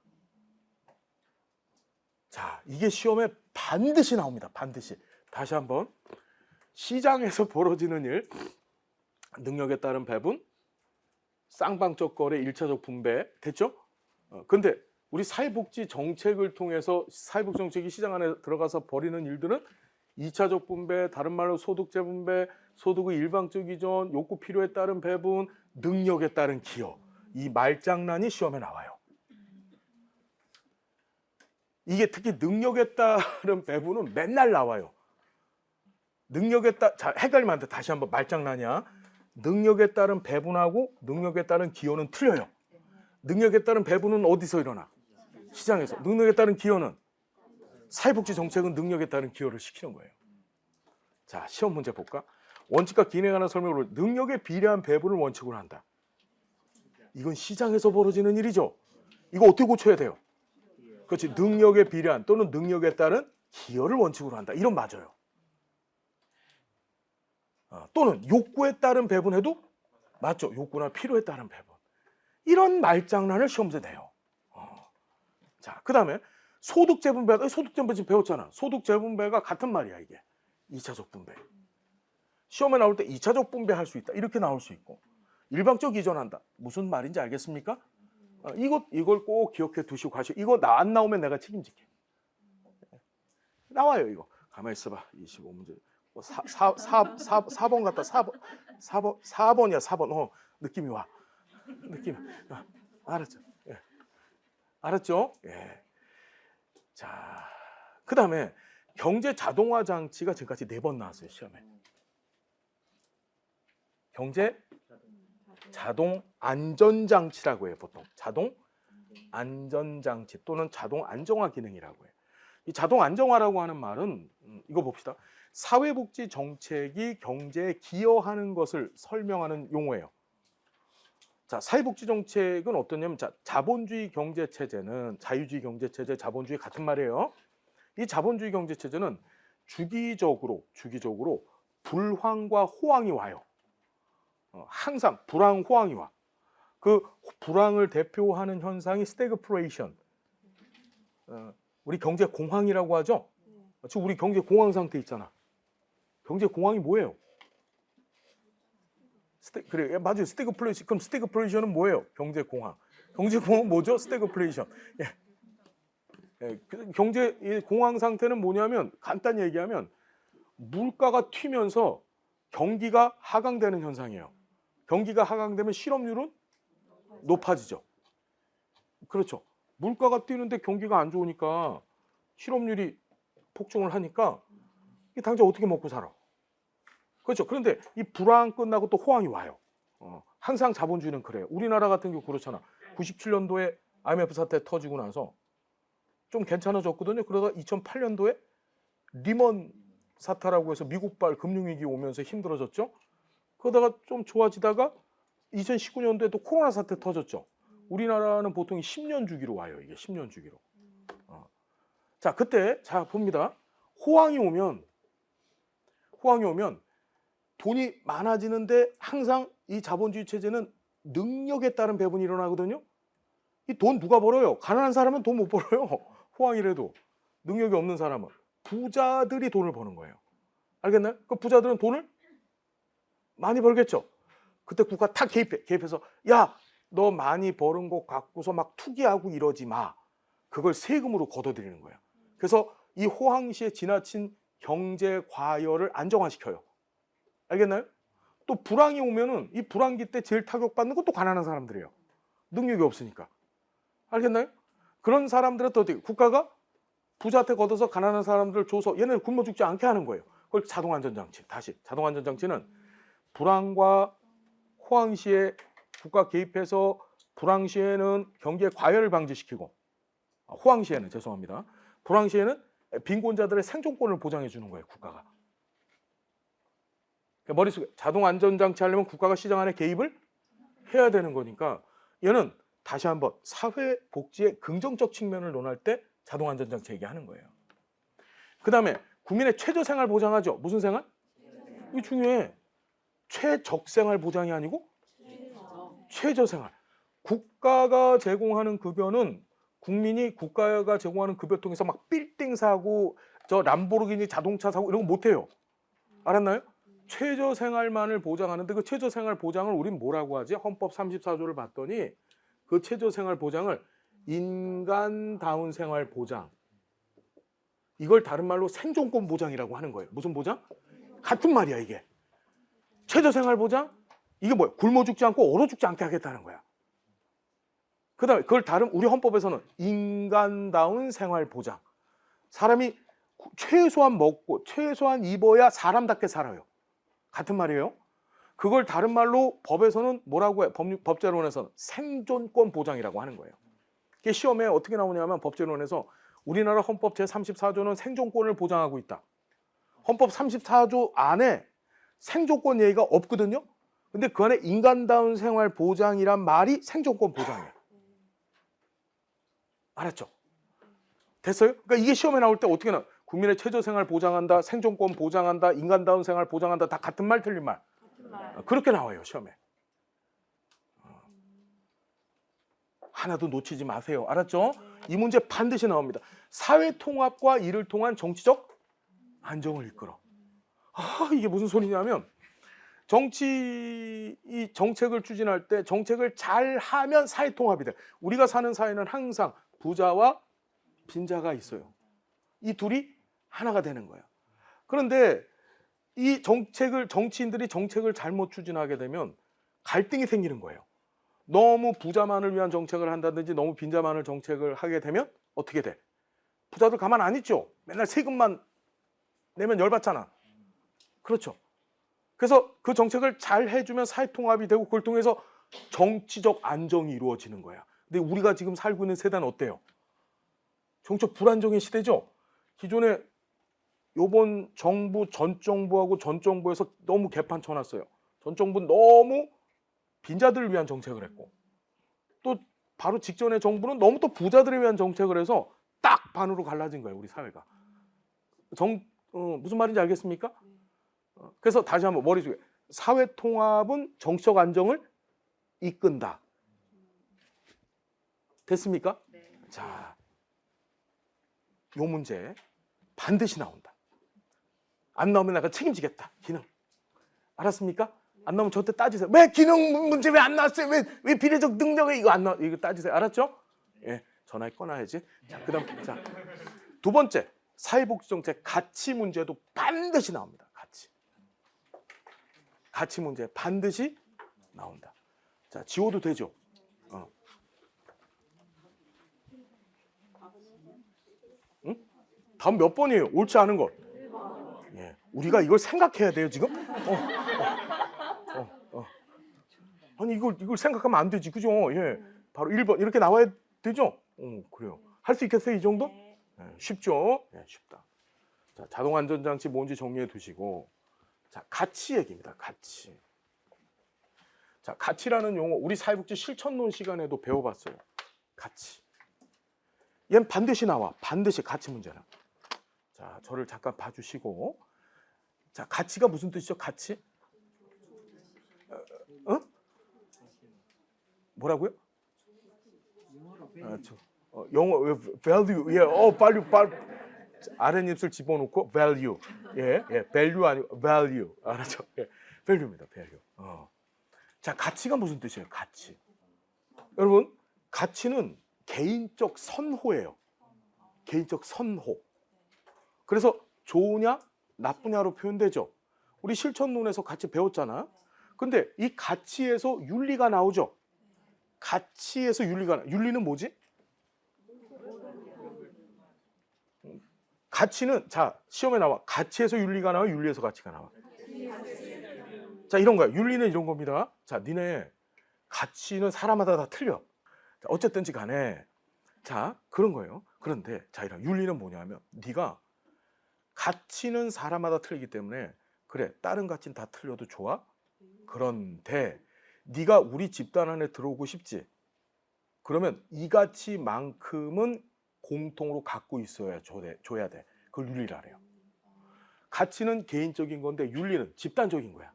자, 이게 시험에 반드시 나옵니다. 반드시. 다시 한번. 시장에서 벌어지는 일, 능력에 따른 배분, 쌍방적 거래, 1차적 분배, 됐죠? 근데 우리 사회복지 정책을 통해서 사회복지 정책이 시장 안에 들어가서 벌이는 일들은 2차적 분배, 다른 말로 소득 재분배, 소득의 일방적 이전, 욕구 필요에 따른 배분, 능력에 따른 기여. 이 말장난이 시험에 나와요. 이게 특히 능력에 따른 배분은 맨날 나와요. 자, 헷갈리면 안 돼. 다시 한번 말장난이야. 능력에 따른 배분하고 능력에 따른 기여는 틀려요. 능력에 따른 배분은 어디서 일어나? 시장에서. 능력에 따른 기여는 사회복지 정책은 능력에 따른 기여를 시키는 거예요. 자, 시험 문제 볼까? 원칙과 기능에 관한 설명으로 능력에 비례한 배분을 원칙으로 한다. 이건 시장에서 벌어지는 일이죠. 이거 어떻게 고쳐야 돼요? 그렇지. 능력에 비례한 또는 능력에 따른 기여를 원칙으로 한다. 이런 맞아요. 또는 욕구에 따른 배분해도 맞죠. 욕구나 필요에 따른 배분. 이런 말장난을 시험지에 내요. 자, 그 다음에 소득재분배가, 소득재분배 지금 배웠잖아. 소득재분배가 같은 말이야, 이게. 2차적 분배. 시험에 나올 때 2차적 분배할 수 있다. 이렇게 나올 수 있고. 일방적 이전한다. 무슨 말인지 알겠습니까? 이걸 꼭 기억해 두시고 가시고. 이거 안 나오면 내가 책임질게. 나와요, 이거. 가만히 있어봐. 25문제. 4번 같다. 4번이야, 4번. 느낌이 와. 느낌. 알았죠? 예. 알았죠? 예. 자, 그 다음에 경제 자동화 장치가 지금까지 4번 나왔어요, 시험에. 경제 자동 안전장치라고 해요, 보통. 자동 안전장치 또는 자동 안정화 기능이라고 해요. 이 자동 안정화라고 하는 말은 이거 봅시다. 사회복지 정책이 경제에 기여하는 것을 설명하는 용어예요. 자, 사회복지 정책은 어떠냐면, 자, 자본주의 경제 체제는 자유주의 경제 체제, 자본주의 같은 말이에요. 이 자본주의 경제 체제는 주기적으로 불황과 호황이 와요. 항상 불황, 호황이 와. 그 불황을 대표하는 현상이 스태그플레이션. 우리 경제 공황이라고 하죠. 지금 우리 경제 공황 상태 있잖아. 경제 공황이 뭐예요? 그래, 맞아요. 스태그플레이션. 그럼 스태그플레이션은 뭐예요? 경제 공황. 경제 공황은 뭐죠? 스태그플레이션. 예. 경제 공황 상태는 뭐냐면, 간단히 얘기하면 물가가 튀면서 경기가 하강되는 현상이에요. 경기가 하강되면 실업률은 높아지죠. 그렇죠. 물가가 뛰는데 경기가 안 좋으니까 실업률이 폭증을 하니까 당장 어떻게 먹고 살아? 그렇죠. 그런데 이 불황 끝나고 또 호황이 와요. 항상 자본주의는 그래요. 우리나라 같은 경우 그렇잖아. 97년도에 IMF 사태 터지고 나서 좀 괜찮아졌거든요. 그러다 2008년도에 리먼 사태라고 해서 미국발 금융위기 오면서 힘들어졌죠. 그러다가 좀 좋아지다가 2019년도에 또 코로나 사태 터졌죠. 우리나라는 보통 10년 주기로 와요. 이게 10년 주기로. 자, 그때 자 봅니다. 호황이 오면 돈이 많아지는데 항상 이 자본주의 체제는 능력에 따른 배분이 일어나거든요. 이 돈 누가 벌어요? 가난한 사람은 돈 못 벌어요. 호황이라도. 능력이 없는 사람은. 부자들이 돈을 버는 거예요. 알겠나요? 그 부자들은 돈을 많이 벌겠죠. 그때 국가 탁 개입해서 야, 너 많이 버는 거 갖고서 막 투기하고 이러지 마. 그걸 세금으로 걷어들이는 거예요. 그래서 이 호황시에 지나친 경제 과열을 안정화시켜요. 알겠나요? 또 불황이 오면은 이 불황기 때 제일 타격받는 것도 가난한 사람들이에요. 능력이 없으니까. 알겠나요? 그런 사람들은 또 어떻게 국가가 부자한테 걷어서 가난한 사람들을 줘서 얘네를 굶어 죽지 않게 하는 거예요. 그걸 자동안전장치. 다시 자동안전장치는 불황과 호황 시에 국가 개입해서 불황 시에는 경기의 과열을 방지시키고 호황 시에는 죄송합니다. 불황 시에는 빈곤자들의 생존권을 보장해 주는 거예요. 국가가. 그러니까 머릿속에 자동안전장치 하려면 국가가 시장 안에 개입을 해야 되는 거니까 얘는 다시 한번 사회복지의 긍정적 측면을 논할 때 자동안전장치 얘기하는 거예요. 그 다음에 국민의 최저생활 보장하죠. 무슨 생활? 이게 중요해. 최적생활 보장이 아니고 최저생활. 국가가 제공하는 급여는 국민이 국가가 제공하는 급여 통해서 막 빌딩 사고 저 람보르기니 자동차 사고 이런 거 못해요. 알았나요? 최저생활만을 보장하는데 그 최저생활 보장을 우린 뭐라고 하지? 헌법 34조를 봤더니 그 최저생활 보장을 인간다운 생활 보장. 이걸 다른 말로 생존권 보장이라고 하는 거예요. 무슨 보장? 같은 말이야 이게. 최저생활 보장? 이게 뭐야? 굶어 죽지 않고 얼어 죽지 않게 하겠다는 거야. 그 다음에 그걸 다른 우리 헌법에서는 인간다운 생활 보장. 사람이 최소한 먹고 최소한 입어야 사람답게 살아요. 같은 말이에요. 그걸 다른 말로 법에서는 뭐라고 해요? 법제론에서는 생존권 보장이라고 하는 거예요. 이게 시험에 어떻게 나오냐면 법제론에서 우리나라 헌법 제34조는 생존권을 보장하고 있다. 헌법 34조 안에 생존권 얘기가 없거든요. 근데 그 안에 인간다운 생활 보장이란 말이 생존권 보장이에요. 알았죠? 됐어요? 그러니까 이게 시험에 나올 때 어떻게 나와? 국민의 최저생활 보장한다, 생존권 보장한다, 인간다운 생활 보장한다, 다 같은 말 틀린 말. 그렇게 나와요 시험에. 하나도 놓치지 마세요. 알았죠? 이 문제 반드시 나옵니다. 사회통합과 이를 통한 정치적 안정을 이끌어. 이게 무슨 소리냐면 이 정책을 추진할 때 정책을 잘 하면 사회통합이 돼. 우리가 사는 사회는 항상 부자와 빈자가 있어요. 이 둘이 하나가 되는 거예요. 그런데 이 정치인들이 정책을 잘못 추진하게 되면 갈등이 생기는 거예요. 너무 부자만을 위한 정책을 한다든지 너무 빈자만을 정책을 하게 되면 어떻게 돼? 부자들 가만 안 있죠. 맨날 세금만 내면 열받잖아. 그렇죠. 그래서 그 정책을 잘 해주면 사회통합이 되고 그걸 통해서 정치적 안정이 이루어지는 거야. 근데 우리가 지금 살고 있는 세대는 어때요? 정치적 불안정의 시대죠. 기존에 요번 정부, 전 정부하고 전 정부에서 너무 개판 쳐놨어요. 전 정부는 너무 빈자들을 위한 정책을 했고 또 바로 직전의 정부는 너무 또 부자들을 위한 정책을 해서 딱 반으로 갈라진 거예요. 우리 사회가. 무슨 말인지 알겠습니까? 그래서 다시 한번 머릿속에 사회통합은 정치적 안정을 이끈다. 됐습니까? 네. 자, 요 문제 반드시 나온다. 안 나오면 내가 책임지겠다. 기능. 알았습니까? 안 나오면 저한테 따지세요. 왜 기능 문제 왜 안 나왔어요? 왜 비례적 능력에 이거 안 나와? 이거 따지세요. 알았죠? 예, 전화해 꺼놔야지. 자, 그다음 자, 두 번째 사회복지 정책 가치 문제도 반드시 나옵니다. 가치 문제 반드시 나온다. 자, 지워도 되죠? 응? 다음 몇 번이에요? 옳지 않은 것. 예, 우리가 이걸 생각해야 돼요 지금. 아니 이걸 생각하면 안 되지, 그죠? 예, 바로 1번 이렇게 나와야 되죠? 그래요. 할 수 있겠어요 이 정도? 예, 쉽죠? 예, 쉽다. 자, 자동 안전장치 뭔지 정리해 두시고, 자, 가치 얘기입니다. 가치. 자, 가치라는 용어 우리 사회복지 실천론 시간에도 배워봤어요. 가치. 얘는 반드시 나와. 반드시 가치 문제는. 자, 저를 잠깐 봐주시고. 자, 가치가 무슨 뜻이죠? 가치? 뭐라고요? 영어 value. 예, 빨리 아랫입술 집어넣고 value. 예, value 아니고 value. 알았죠? 예, value입니다. value. 자, 가치가 무슨 뜻이에요? 가치. 여러분, 가치는 개인적 선호예요. 개인적 선호. 그래서 좋으냐 나쁘냐로 표현되죠. 우리 실천론에서 같이 배웠잖아. 근데 이 가치에서 윤리가 나오죠. 가치에서 윤리는 뭐지? 가치는, 자, 시험에 나와. 가치에서 윤리가 나와, 윤리에서 가치가 나와. 자, 이런 거야. 윤리는 이런 겁니다. 자, 니네 가치는 사람마다 다 틀려. 자, 어쨌든지 간에, 자, 그런 거예요. 그런데 자, 이런 윤리는 뭐냐면 네가 가치는 사람마다 틀리기 때문에 그래, 다른 가치는 다 틀려도 좋아. 그런데 네가 우리 집단 안에 들어오고 싶지? 그러면 이 가치만큼은 공통으로 갖고 있어야 줘야 돼. 그걸 윤리라래요. 가치는 개인적인 건데 윤리는 집단적인 거야.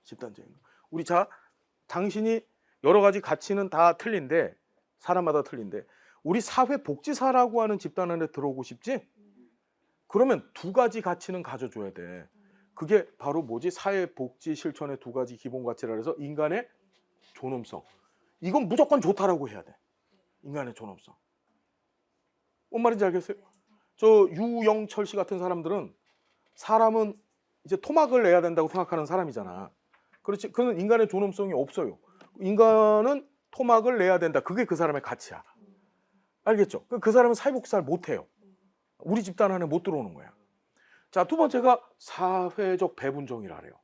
집단적인 거. 우리 당신이 여러 가지 가치는 다 틀린데 사람마다 틀린데 우리 사회복지사라고 하는 집단 안에 들어오고 싶지? 그러면 두 가지 가치는 가져줘야 돼. 그게 바로 뭐지? 사회복지 실천의 두 가지 기본 가치라 해서 인간의 존엄성. 이건 무조건 좋다라고 해야 돼. 인간의 존엄성. 뭔 말인지 알겠어요? 저 유영철 씨 같은 사람들은 사람은 이제 토막을 내야 된다고 생각하는 사람이잖아. 그렇지? 그는 인간의 존엄성이 없어요. 인간은 토막을 내야 된다. 그게 그 사람의 가치야. 알겠죠? 그 사람은 사회복지사를 못해요. 우리 집단 안에 못 들어오는 거야. 자, 두 번째가 사회적 배분정의라 그래요.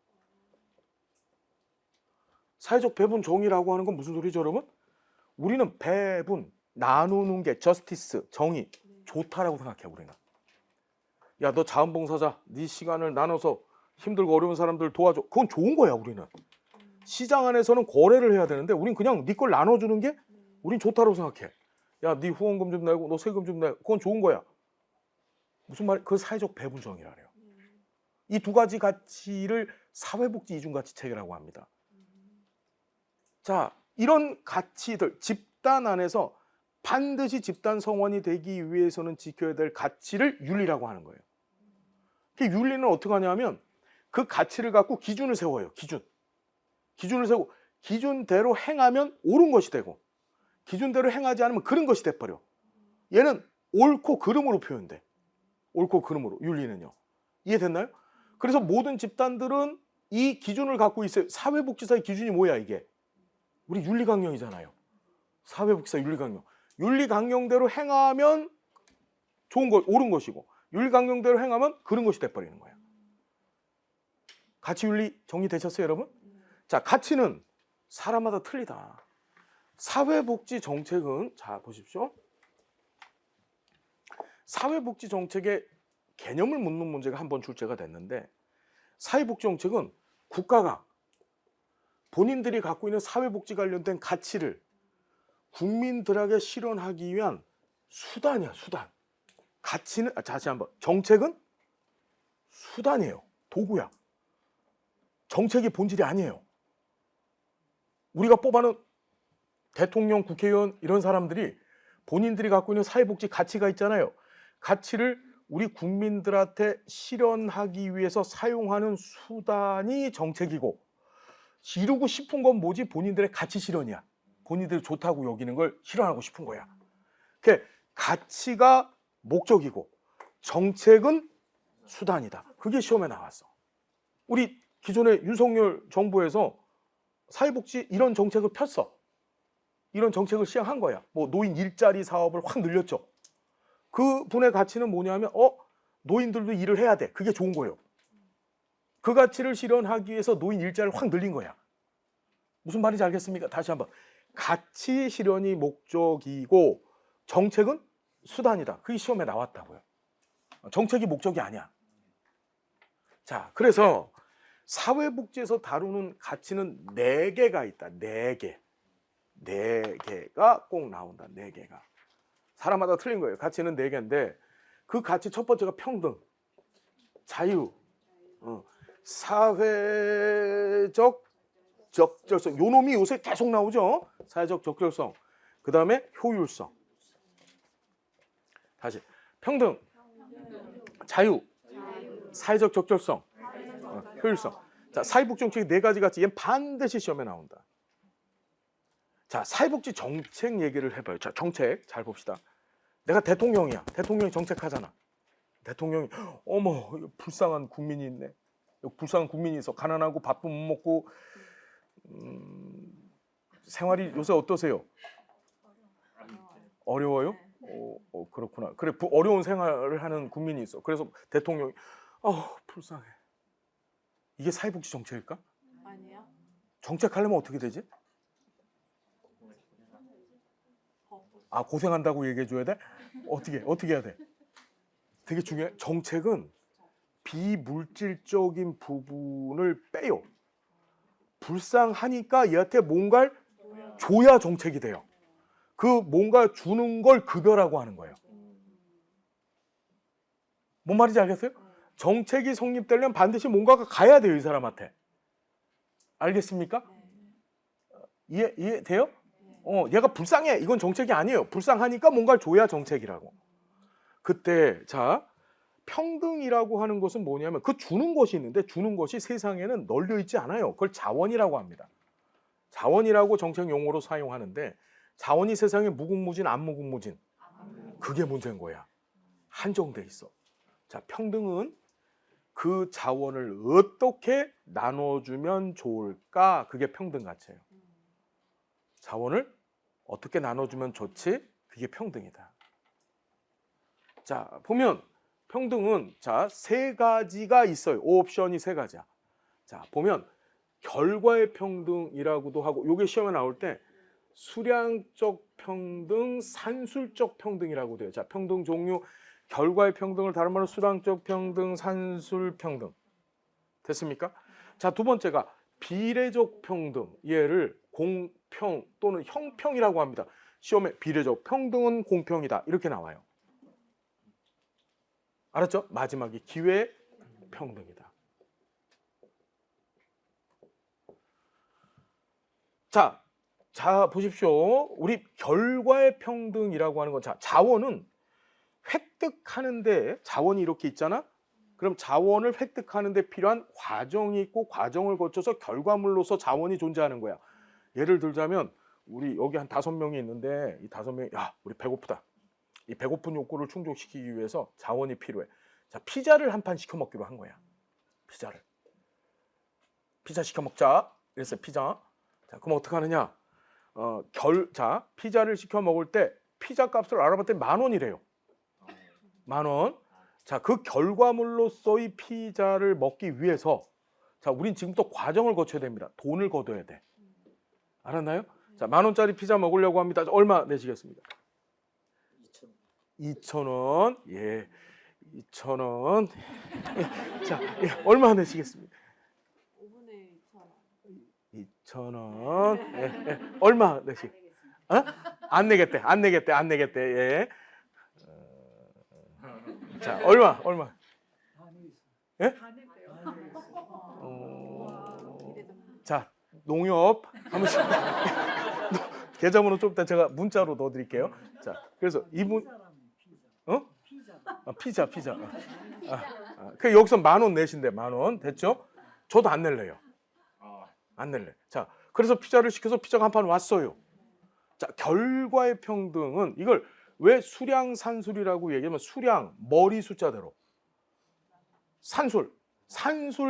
사회적 배분정의라고 하는 건 무슨 소리죠, 여러분? 우리는 배분, 나누는 게 저스티스, 정의 좋다라고 생각해 우리는. 야, 너 자원봉사자, 네 시간을 나눠서 힘들고 어려운 사람들 도와줘. 그건 좋은 거야 우리는. 시장 안에서는 거래를 해야 되는데 우린 그냥 네 걸 나눠주는 게 우린 좋다고 생각해. 야, 네 후원금 좀 내고 너 세금 좀 내고 그건 좋은 거야. 무슨 말? 그 사회적 배분정이라 그래요. 이 두 가지 가치를 사회복지 이중가치 체계라고 합니다. 자, 이런 가치들 집단 안에서 반드시 집단 성원이 되기 위해서는 지켜야 될 가치를 윤리라고 하는 거예요. 그 윤리는 어떻게 하냐면 그 가치를 갖고 기준을 세워요. 기준을 세우고 기준대로 행하면 옳은 것이 되고 기준대로 행하지 않으면 그른 것이 돼버려. 얘는 옳고 그름으로 표현돼. 옳고 그름으로 윤리는요. 이해됐나요? 그래서 모든 집단들은 이 기준을 갖고 있어요. 사회복지사의 기준이 뭐야 이게? 우리 윤리강령이잖아요. 사회복지사 윤리강령. 윤리강령대로 행하면 좋은 것, 옳은 것이고 윤리강령대로 행하면 그른 것이 돼버리는 거예요. 가치윤리 정리되셨어요 여러분? 자, 가치는 사람마다 틀리다. 사회복지 정책은 자 보십시오. 사회복지 정책의 개념을 묻는 문제가 한 번 출제가 됐는데 사회복지 정책은 국가가 본인들이 갖고 있는 사회복지 관련된 가치를 국민들에게 실현하기 위한 수단이야, 수단. 가치는 다시 한번 정책은 수단이에요. 도구야. 정책이 본질이 아니에요. 우리가 뽑아놓은 대통령, 국회의원 이런 사람들이 본인들이 갖고 있는 사회복지 가치가 있잖아요. 가치를 우리 국민들한테 실현하기 위해서 사용하는 수단이 정책이고 이루고 싶은 건 뭐지? 본인들의 가치 실현이야. 본인들이 좋다고 여기는 걸 실현하고 싶은 거야. 그러니까 가치가 목적이고 정책은 수단이다. 그게 시험에 나왔어. 우리 기존의 윤석열 정부에서 사회복지 이런 정책을 폈어. 이런 정책을 시행한 거야. 뭐 노인 일자리 사업을 확 늘렸죠. 그 분의 가치는 뭐냐면 노인들도 일을 해야 돼. 그게 좋은 거예요. 그 가치를 실현하기 위해서 노인 일자리를 확 늘린 거야. 무슨 말인지 알겠습니까? 다시 한번. 가치 실현이 목적이고 정책은 수단이다. 그게 시험에 나왔다고요. 정책이 목적이 아니야. 자, 그래서 사회복지에서 다루는 가치는 4개가 있다. 4개. 4개가 꼭 나온다. 4개가. 사람마다 틀린 거예요. 가치는 4개인데 그 가치 첫 번째가 평등, 자유, 사회적 적절성. 요 놈이 요새 계속 나오죠. 사회적 적절성. 그 다음에 효율성. 다시 평등, 자유, 사회적 적절성, 효율성. 자, 사회복지 정책이 4가지 가치. 얘는 반드시 시험에 나온다. 자, 사회복지 정책 얘기를 해봐요. 자, 정책 잘 봅시다. 내가 대통령이야. 대통령이 정책하잖아. 대통령이 어머 불쌍한 국민이 있네. 불쌍한 국민이 있어. 가난하고 밥도 못 먹고 생활이 요새 어떠세요? 어려워요? 그렇구나. 그래 어려운 생활을 하는 국민이 있어. 그래서 대통령이 불쌍해. 이게 사회복지 정책일까? 아니야. 정책하려면 어떻게 되지? 고생한다고 얘기해 줘야 돼? 어떻게 해야 돼? 되게 중요해. 정책은 비물질적인 부분을 빼요. 불쌍하니까 얘한테 뭔가를 줘야 정책이 돼요. 그 뭔가 주는 걸 급여라고 하는 거예요. 뭔 말인지 알겠어요? 정책이 성립되려면 반드시 뭔가가 가야 돼요, 이 사람한테. 알겠습니까? 이해돼요? 얘가 불쌍해. 이건 정책이 아니에요. 불쌍하니까 뭔가를 줘야 정책이라고. 그때 자, 평등이라고 하는 것은 뭐냐면 그 주는 것이 있는데 주는 것이 세상에는 널려 있지 않아요. 그걸 자원이라고 합니다. 자원이라고 정책 용어로 사용하는데 자원이 세상에 무궁무진 안 무궁무진. 그게 문제인 거야. 한정돼 있어. 자, 평등은 그 자원을 어떻게 나눠주면 좋을까? 그게 평등 가치예요. 자원을 어떻게 나눠주면 좋지? 그게 평등이다. 자, 보면 평등은 자, 3가지가 있어요. 옵션이 3가지야. 자, 보면 결과의 평등이라고도 하고 요게 시험에 나올 때 수량적 평등, 산술적 평등이라고 돼요. 자, 평등 종류, 결과의 평등을 다른 말로 수량적 평등, 산술 평등. 됐습니까? 자, 두 번째가 비례적 평등. 얘를 공평 또는 형평이라고 합니다. 시험에 비례적 평등은 공평이다. 이렇게 나와요. 알았죠? 마지막이 기회 평등이다. 자, 보십시오. 우리 결과의 평등이라고 하는 건, 자, 자원은 획득하는데, 자원이 이렇게 있잖아? 그럼 자원을 획득하는데 필요한 과정이 있고, 과정을 거쳐서 결과물로서 자원이 존재하는 거야. 예를 들자면, 우리 여기 한 5명이 있는데, 이 5명이, 야, 우리 배고프다. 이 배고픈 욕구를 충족시키기 위해서 자원이 필요해. 자, 피자를 한 판 시켜 먹기로 한 거야. 피자 시켜 먹자. 그래서 피자. 자, 그럼 어떻게 하느냐? 자, 피자를 시켜 먹을 때 피자 값을 알아봤더니 10,000원이래요. 10,000원. 자, 그 결과물로서의 피자를 먹기 위해서, 자, 우린 지금부터 과정을 거쳐야 됩니다. 돈을 걷어야 돼. 알았나요? 자, 10,000원짜리 피자 먹으려고 합니다. 얼마 내시겠습니까? 2,000원. 예. 2,000원. 자, 예, 얼마 내시겠습니까? 5분의 2,000원. 2,000원. 예, 예. 얼마 내시? 어? 안 내겠대. 예. 자, 얼마? 예? 자, 농협 한 번씩. 계좌번호 좀 이따 제가 문자로 넣어드릴게요. 자, 그래서 이분, 피자. 그 여기서 10,000원 내신대. 10,000원 됐죠? 저도 안 낼래요. 안 낼래. 자, 그래서 피자를 시켜서 피자가 한 판 왔어요. 자, 결과의 평등은 이걸 왜 수량 산술이라고 얘기하면, 수량 머리 숫자대로, 산술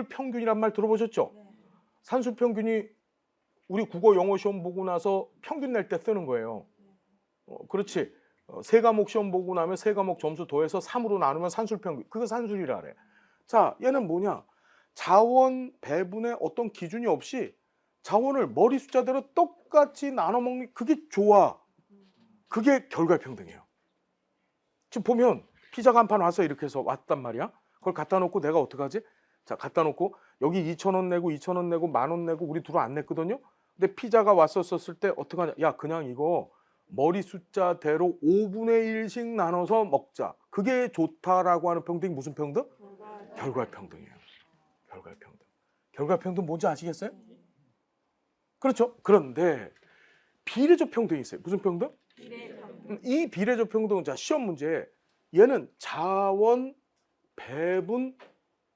평균이란 말 들어보셨죠? 산술 평균이 우리 국어 영어 시험 보고 나서 평균 낼 때 쓰는 거예요. 그렇지. 세 과목 시험 보고 나면 세 과목 점수 더해서 3으로 나누면 산술 평균. 그거 산술이라 그래. 자, 얘는 뭐냐? 자원 배분에 어떤 기준이 없이 자원을 머리 숫자대로 똑같이 나눠 먹는, 그게 좋아. 그게 결과 평등이에요. 지금 보면 피자가 한 판 와서 이렇게 해서 왔단 말이야. 그걸 갖다 놓고 내가 어떡하지? 자, 갖다 놓고 여기 2,000원 내고 2,000원 내고 10,000원 내고 우리 둘은 안 냈거든요. 근데 피자가 왔었을 때 어떡하냐? 야, 그냥 이거 머리 숫자대로 5분의 1씩 나눠서 먹자. 그게 좋다라고 하는 평등이 무슨 평등? 결과의 평등이에요. 결과의 평등. 결과의 평등 뭔지 아시겠어요? 그렇죠? 그런데 비례적 평등이 있어요. 무슨 평등? 이 비례적 평등은, 자, 시험 문제, 얘는 자원 배분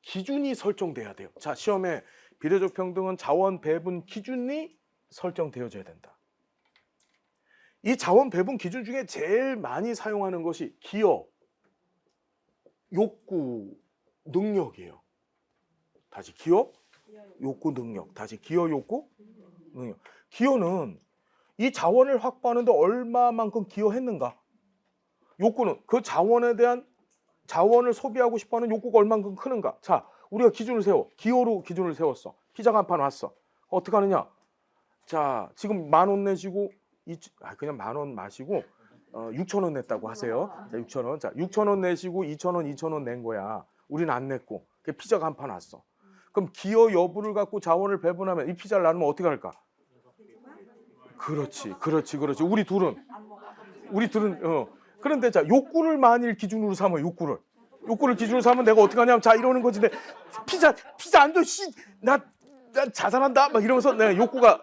기준이 설정돼야 돼요. 자, 시험에 비례적 평등은 자원 배분 기준이 설정되어져야 된다. 이 자원 배분 기준 중에 제일 많이 사용하는 것이 기여, 욕구, 능력이에요. 다시 기여, 욕구, 능력. 다시 기여, 욕구, 능력. 기여는 이 자원을 확보하는데 얼마만큼 기여했는가? 욕구는 그 자원에 대한, 자원을 소비하고 싶어하는 욕구가 얼마만큼 크는가? 자, 우리가 기준을 세워. 기여로 기준을 세웠어. 피자가 한 판 왔어. 어떻게 하느냐? 자, 지금 10,000원 내시고 그냥 10,000원 마시고 6,000원 냈다고 하세요. 자, 6,000원. 자, 6,000원 내시고 2,000원 낸 거야. 우리는 안 냈고. 피자가 한 판 왔어. 그럼 기여 여부를 갖고 자원을 배분하면 이 피자를 나누면 어떻게 할까? 그렇지. 우리 둘은 그런데 자, 욕구를 만일 기준으로 삼아. 욕구를 기준으로 삼으면 내가 어떻게 하냐면, 자, 이러는 거지. 내 피자 안 줘. 씨. 나 자살한다. 막 이러면서 내가 욕구가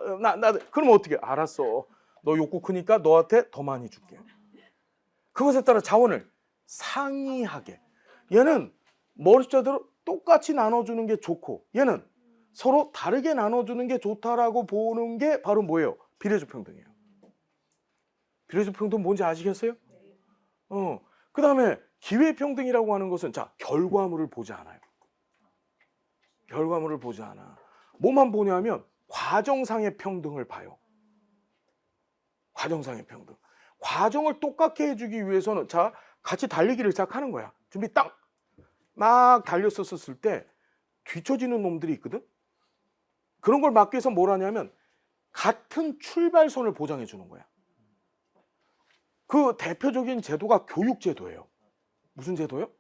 그러면 어떻게? 알았어. 너 욕구 크니까 너한테 더 많이 줄게. 그것에 따라 자원을 상이하게. 얘는 머리 숫자대로 똑같이 나눠주는 게 좋고, 얘는 서로 다르게 나눠주는 게 좋다라고 보는 게 바로 뭐예요? 비례적 평등이에요. 비례적 평등 뭔지 아시겠어요? 그 다음에 기회 평등이라고 하는 것은, 자, 결과물을 보지 않아요. 결과물을 보지 않아. 뭐만 보냐면 과정상의 평등을 봐요. 과정상의 평등. 과정을 똑같게 해주기 위해서는, 자, 같이 달리기를 시작하는 거야. 준비 딱! 막 달렸었을 때 뒤처지는 놈들이 있거든? 그런 걸 막기 위해서 뭘 하냐면 같은 출발선을 보장해 주는 거야. 그 대표적인 제도가 교육제도예요. 무슨 제도예요?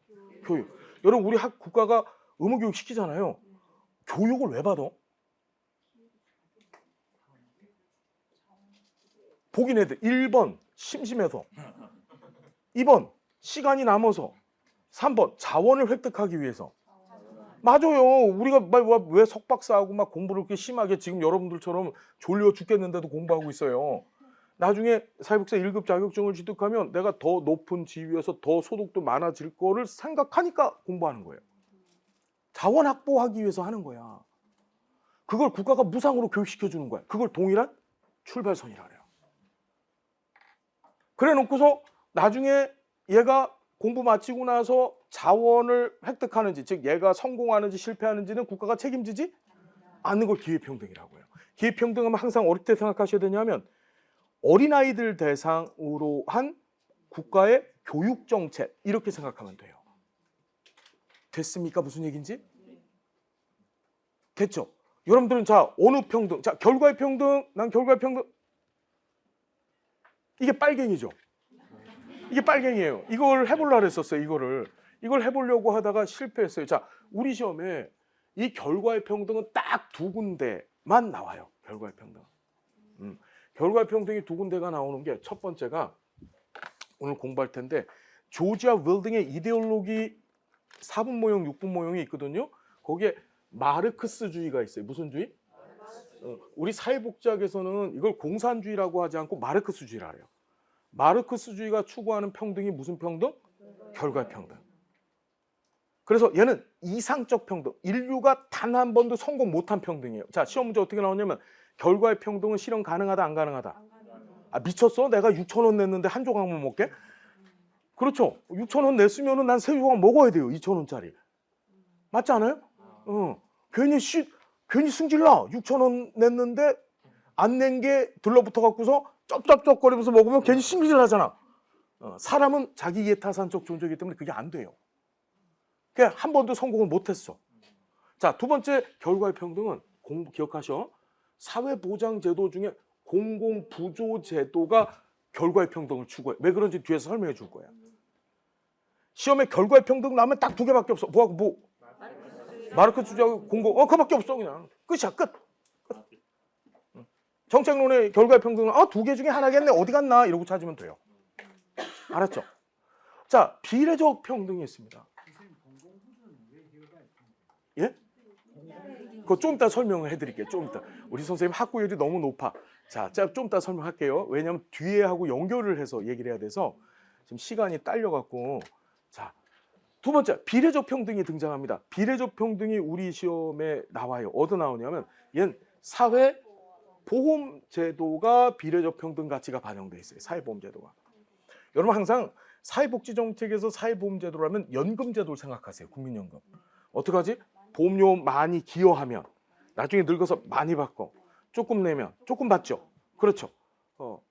교육. 여러분 우리 국가가 의무교육 시키잖아요. 교육을 왜 받아? 보긴 해야 돼. 1번 심심해서, 2번 시간이 남아서, 3번 자원을 획득하기 위해서. 맞아요. 우리가 왜 석박사하고 막 공부를 그렇게 심하게 지금 여러분들처럼 졸려 죽겠는데도 공부하고 있어요. 나중에 사회복지사 1급 자격증을 취득하면 내가 더 높은 지위에서 더 소득도 많아질 거를 생각하니까 공부하는 거예요. 자원 확보하기 위해서 하는 거야. 그걸 국가가 무상으로 교육시켜 주는 거야. 그걸 동일한 출발선이라 그래요. 그래 놓고서 나중에 얘가 공부 마치고 나서 자원을 획득하는지, 즉 얘가 성공하는지 실패하는지는 국가가 책임지지 않는 걸 기회평등이라고 해요. 기회평등하면 항상 어릴 때 생각하셔야 되냐면 어린아이들 대상으로 한 국가의 교육정책 이렇게 생각하면 돼요. 됐습니까? 무슨 얘기인지? 됐죠? 여러분들은 자 어느 평등? 자 결과의 평등, 난 결과의 평등. 이게 빨갱이죠. 이게 빨갱이에요. 이걸 해보려고 했었어요. 이걸 해보려고 하다가 실패했어요. 자 우리 시험에 이 결과의 평등은 딱 두 군데만 나와요. 결과의 평등. 결과의 평등이 두 군데가 나오는 게 첫 번째가 오늘 공부할 텐데 조지아 윌딩의 이데올로기 4분 모형, 6분 모형이 있거든요. 거기에 마르크스주의가 있어요. 무슨 주의? 우리 사회복지학에서는 이걸 공산주의라고 하지 않고 마르크스주의라 해요. 마르크스주의가 추구하는 평등이 무슨 평등? 결과의 평등. 그래서 얘는 이상적 평등, 인류가 단 한 번도 성공 못한 평등이에요. 자 시험 문제 어떻게 나오냐면 결과의 평등은 실현 가능하다 안 가능하다? 아 미쳤어? 내가 6,000원 냈는데 한 조각만 먹게? 그렇죠. 6,000원 냈으면 난 세 조각 먹어야 돼요. 2,000원짜리. 맞지 않아요? 괜히 승질나. 6,000원 냈는데 안 낸 게 들러붙어 갖고서 쩝쩝쩝거리면서 먹으면 괜히 승질 나잖아. 사람은 자기 이해타산적 존재이기 때문에 그게 안 돼요. 그러니까 한 번도 성공을 못했어. 자, 두 번째 결과의 평등은 기억하셔. 사회보장제도 중에 공공부조제도가 결과의 평등을 추구해. 왜 그런지 뒤에서 설명해 줄 거야. 시험에 결과의 평등 나오면 딱 두 개밖에 없어. 뭐? 마르크스주의하고 공공. 그거밖에 없어 그냥. 끝이야 끝. 정책론의 결과의 평등은 두 개 중에 하나겠네. 어디 갔나 이러고 찾으면 돼요. 알았죠? 자 비례적 평등이 있습니다. 예? 그거 좀 이따 설명을 해드릴게요. 좀 이따. 우리 선생님 학구열이 너무 높아. 자, 좀 이따 설명할게요. 왜냐하면 뒤에 하고 연결을 해서 얘기를 해야 돼서 지금 시간이 딸려갖고. 자, 두 번째 비례적 평등이 등장합니다. 비례적 평등이 우리 시험에 나와요. 어디 나오냐면 얘는 사회보험제도가 비례적 평등 가치가 반영돼 있어요. 사회보험제도가. 여러분 항상 사회복지정책에서 사회보험제도라면 연금제도를 생각하세요. 국민연금. 어떡하지? 보험료 많이 기여하면 나중에 늙어서 많이 받고 조금 내면 조금 받죠. 그렇죠.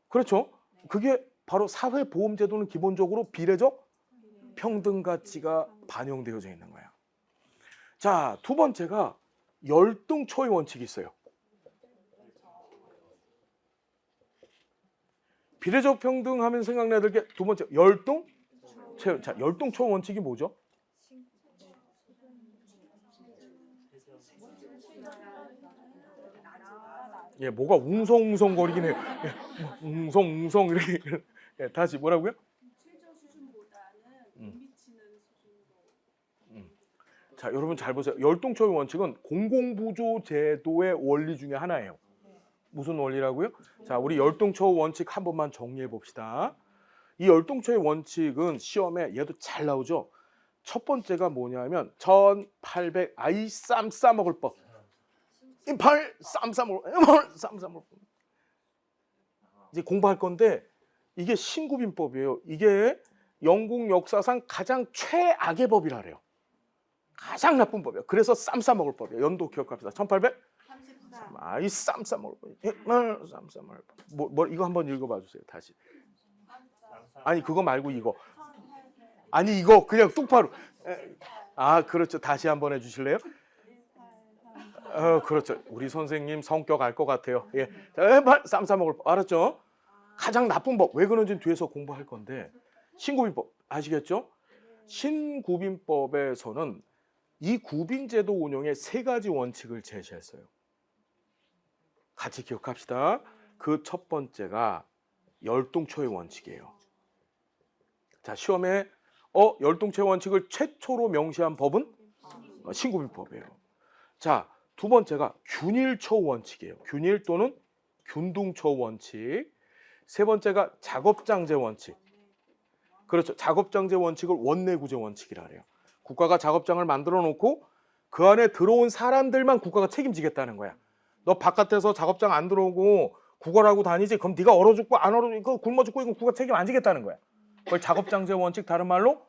그렇죠. 그게 바로 사회보험제도는 기본적으로 비례적 평등 가치가 반영되어져 있는 거야. 자, 두 번째가 열등초의 원칙이 있어요. 비례적 평등하면 생각나야 될 게 두 번째 열등초. 자, 열등초 원칙이 뭐죠? 예, 뭐가 웅성웅성 거리긴 해요. 예, 웅성웅성 이렇게. 예, 다시 뭐라고요? 최저 수준보다는 못 미치는 수준도. 자, 여러분 잘 보세요. 열등초의 원칙은 공공부조제도의 원리 중에 하나예요. 무슨 원리라고요? 자, 우리 열등초 원칙 한 번만 정리해 봅시다. 이 열등초의 원칙은 시험에 얘도 잘 나오죠. 첫 번째가 뭐냐면 1800 아이 쌈 싸먹을 법. 이팔 쌈 싸먹을 법. 이제 공부할 건데 이게 신구빈법이에요. 이게 영국 역사상 가장 최악의 법이라 그래요. 가장 나쁜 법이에요. 그래서 쌈 싸먹을 법이에요. 연도 기억합시다. 1800 아이 쌈 싸먹을 법. 쌈 싸먹을 법. 뭐 이거 한번 읽어봐 주세요. 다시. 아니 그거 말고 이거. 아니 이거 그냥 똑바로. 그렇죠. 다시 한번 해주실래요? 그렇죠. 우리 선생님 성격 알 것 같아요. 예. 쌈 싸먹을 법. 알았죠? 가장 나쁜 법. 왜 그런지는 뒤에서 공부할 건데 신구빈법 아시겠죠? 신구빈법에서는 이 구빈제도 운영의 세 가지 원칙을 제시했어요. 같이 기억합시다. 그 첫 번째가 열동초의 원칙이에요. 자, 시험에 열동초의 원칙을 최초로 명시한 법은 신구빈법이에요. 자, 두 번째가 균일초 원칙이에요. 균일 또는 균등초 원칙. 세 번째가 작업장제 원칙. 그렇죠. 작업장제 원칙을 원내구제 원칙이라 해요. 국가가 작업장을 만들어 놓고 그 안에 들어온 사람들만 국가가 책임지겠다는 거야. 너 바깥에서 작업장 안 들어오고 구걸하고 다니지? 그럼 네가 얼어 죽고 안 얼어 죽고 굶어 죽고 이건 국가 책임 안 지겠다는 거야. 그걸 작업장제 원칙, 다른 말로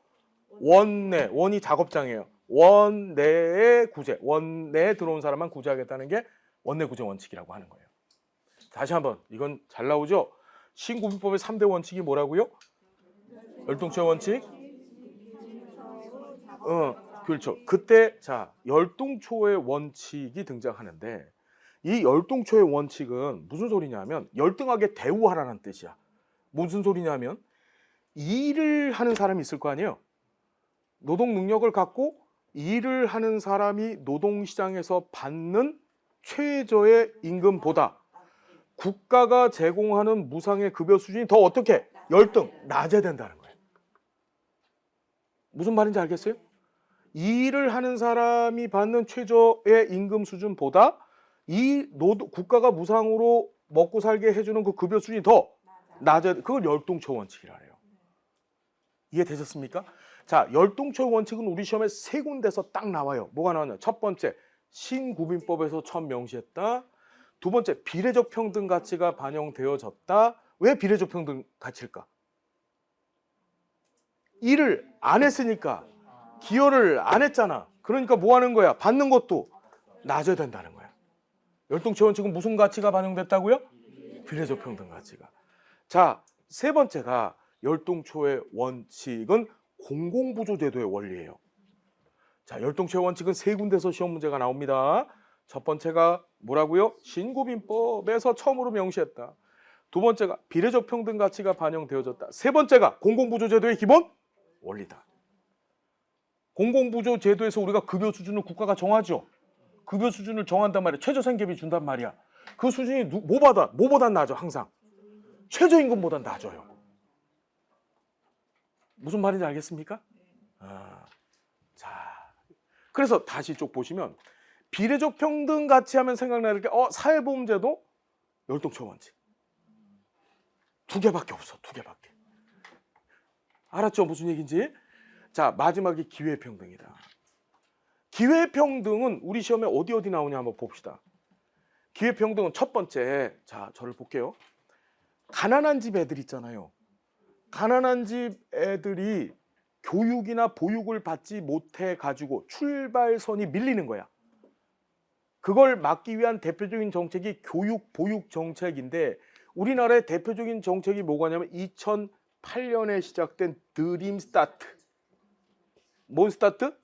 원내, 원이 작업장이에요. 원내에 구제, 원내에 들어온 사람만 구제하겠다는 게 원내구제 원칙이라고 하는 거예요. 다시 한번, 이건 잘 나오죠? 신구빈법의 3대 원칙이 뭐라고요? 열동초의 원칙? 그렇죠. 그때 자, 열동초의 원칙이 등장하는데 이 열동초의 원칙은 무슨 소리냐면 열등하게 대우하라는 뜻이야. 무슨 소리냐면 일을 하는 사람이 있을 거 아니에요. 노동 능력을 갖고 일을 하는 사람이 노동시장에서 받는 최저의 임금보다 국가가 제공하는 무상의 급여 수준이 더 어떻게? 열등, 낮아야 된다는 거예요. 무슨 말인지 알겠어요? 일을 하는 사람이 받는 최저의 임금 수준보다 국가가 무상으로 먹고 살게 해주는 그 급여 수준이 더 낮아야 돼. 그걸 열동초 원칙이라 해요. 이해되셨습니까? 자, 열동초 원칙은 우리 시험에 세 군데서 딱 나와요. 뭐가 나왔냐? 첫 번째, 신구빈법에서 처음 명시했다. 두 번째, 비례적 평등 가치가 반영되어졌다. 왜 비례적 평등 가치일까? 일을 안 했으니까, 기여를 안 했잖아. 그러니까 뭐 하는 거야? 받는 것도 낮아야 된다는 거야. 열동초 원칙은 무슨 가치가 반영됐다고요? 비례적 평등 가치가. 자, 세 번째가 열동초의 원칙은 공공부조제도의 원리예요. 자, 열동초의 원칙은 세 군데서 시험 문제가 나옵니다. 첫 번째가 뭐라고요? 신구빈법에서 처음으로 명시했다. 두 번째가 비례적 평등 가치가 반영되어졌다. 세 번째가 공공부조제도의 기본 원리다. 공공부조제도에서 우리가 급여 수준을 국가가 정하죠. 급여 수준을 정한단 말이야. 최저생계비 준단 말이야. 그 수준이 뭐보다 낮아 항상. 최저임금보다 낮아요. 무슨 말인지 알겠습니까? 자, 그래서 다시 쭉 보시면 비례적 평등 가치 하면 생각나는 게 사회보험제도 열동초 원칙. 두 개밖에 없어. 두 개밖에. 알았죠? 무슨 얘기인지? 자, 마지막이 기회평등이다. 기회평등은 우리 시험에 어디 나오냐 한번 봅시다. 기회평등은 첫 번째, 자, 저를 볼게요. 가난한 집 애들 있잖아요. 가난한 집 애들이 교육이나 보육을 받지 못해 가지고 출발선이 밀리는 거야. 그걸 막기 위한 대표적인 정책이 교육, 보육 정책인데 우리나라의 대표적인 정책이 뭐가냐면 2008년에 시작된 드림 스타트. 뭔 스타트?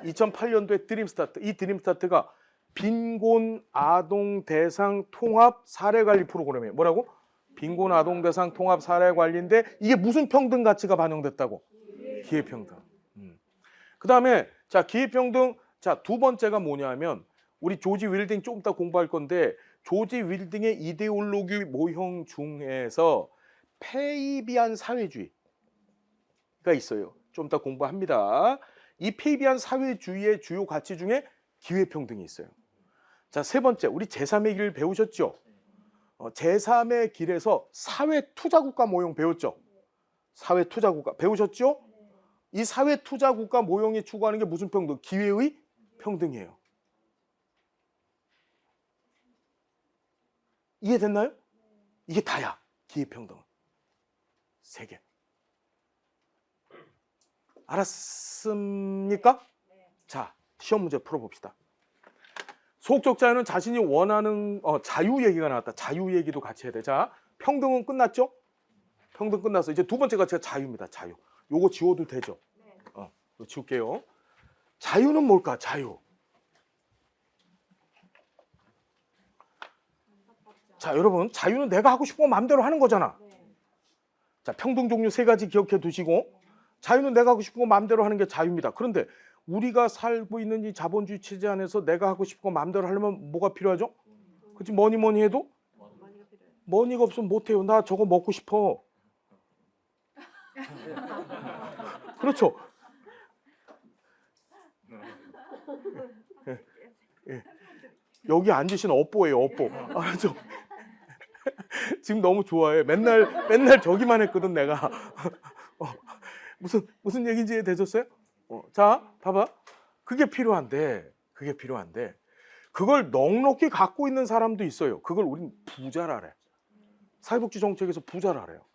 2008년도에 드림 스타트. 이 드림 스타트가 빈곤 아동 대상 통합 사례 관리 프로그램이에요. 뭐라고? 빈곤 아동 대상 통합 사례 관리인데 이게 무슨 평등 가치가 반영됐다고? 기회평등. 그다음에 자, 기회평등. 자, 두 번째가 뭐냐면 우리 조지 윌딩 조금 이따 공부할 건데 조지 윌딩의 이데올로기 모형 중에서 페이비안 사회주의가 있어요. 좀 이따 공부합니다. 이 페이비안 사회주의의 주요 가치 중에 기회평등이 있어요. 자, 세 번째, 우리 제3의 길 배우셨죠? 제3의 길에서 사회투자국가 모형 배웠죠? 사회투자국가 배우셨죠? 이 사회투자국가 모형이 추구하는 게 무슨 평등? 기회의 평등이에요. 이해됐나요? 이게 다야. 기회평등은. 세 개. 알았습니까? 자, 시험 문제 풀어봅시다. 소극적 자유는 자신이 원하는 자유 얘기가 나왔다. 자유 얘기도 같이 해야 돼. 자, 평등은 끝났죠? 평등 끝났어. 이제 두 번째 가치가 자유입니다. 자유. 요거 지워도 되죠? 이거 지울게요. 자유는 뭘까? 자유. 자, 여러분, 자유는 내가 하고 싶은 거 마음대로 하는 거잖아. 자, 평등 종류 3가지 기억해 두시고, 자유는 내가 하고 싶은 거 마음대로 하는 게 자유입니다. 그런데 우리가 살고 있는 이 자본주의 체제 안에서 내가 하고 싶은 거 마음대로 하려면 뭐가 필요하죠? 그치, 뭐니 해도 머니가 없으면 못해요. 나 저거 먹고 싶어. 그렇죠. 예, 예. 여기 앉으신 업보예요, 업보. 알았죠? 지금 너무 좋아해. 맨날 저기만 했거든, 내가. 무슨 얘기인지 되셨어요? 자, 봐봐. 그게 필요한데, 그걸 넉넉히 갖고 있는 사람도 있어요. 그걸 우린 부자라 그래. 사회복지 정책에서 부자라 그래요.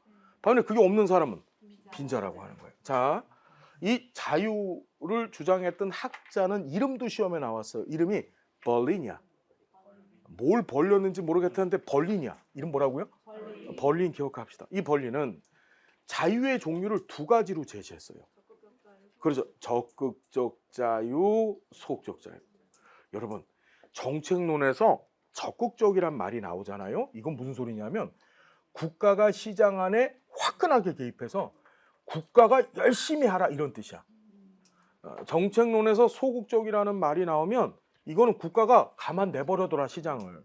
반면에 그게 없는 사람은 빈자라고 하는 거예요. 자, 이 자유를 주장했던 학자는 이름도 시험에 나왔어요. 이름이 벌린이야. 뭘 벌렸는지 모르겠는데 벌린이야. 이름 뭐라고요? 벌린 기억합시다. 이 벌린은 자유의 종류를 2가지로 제시했어요. 그래서 적극적 자유, 소극적 자유. 여러분, 정책론에서 적극적이란 말이 나오잖아요. 이건 무슨 소리냐면 국가가 시장 안에 화끈하게 개입해서 국가가 열심히 하라 이런 뜻이야. 정책론에서 소극적이라는 말이 나오면 이거는 국가가 가만 내버려둬라 시장을.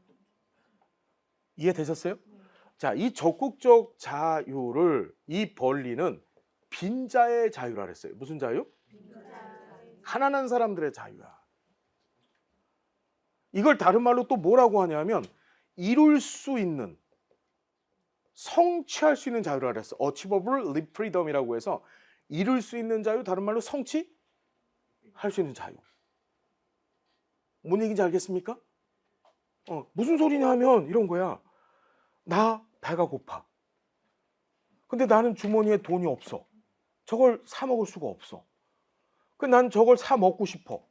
이해되셨어요? 자, 이 적극적 자유를 이 벌리는 빈자의 자유라 그랬어요. 무슨 자유? 가난한 사람들의 자유야. 이걸 다른 말로 또 뭐라고 하냐면 이룰 수 있는, 성취할 수 있는 자유라 그랬어. Achievable Live Freedom이라고 해서 이룰 수 있는 자유, 다른 말로 성취할 수 있는 자유. 뭔 얘기인지 알겠습니까? 무슨 소리냐 하면 이런 거야. 나 배가 고파. 근데 나는 주머니에 돈이 없어. 저걸 사 먹을 수가 없어. 난 저걸 사 먹고 싶어.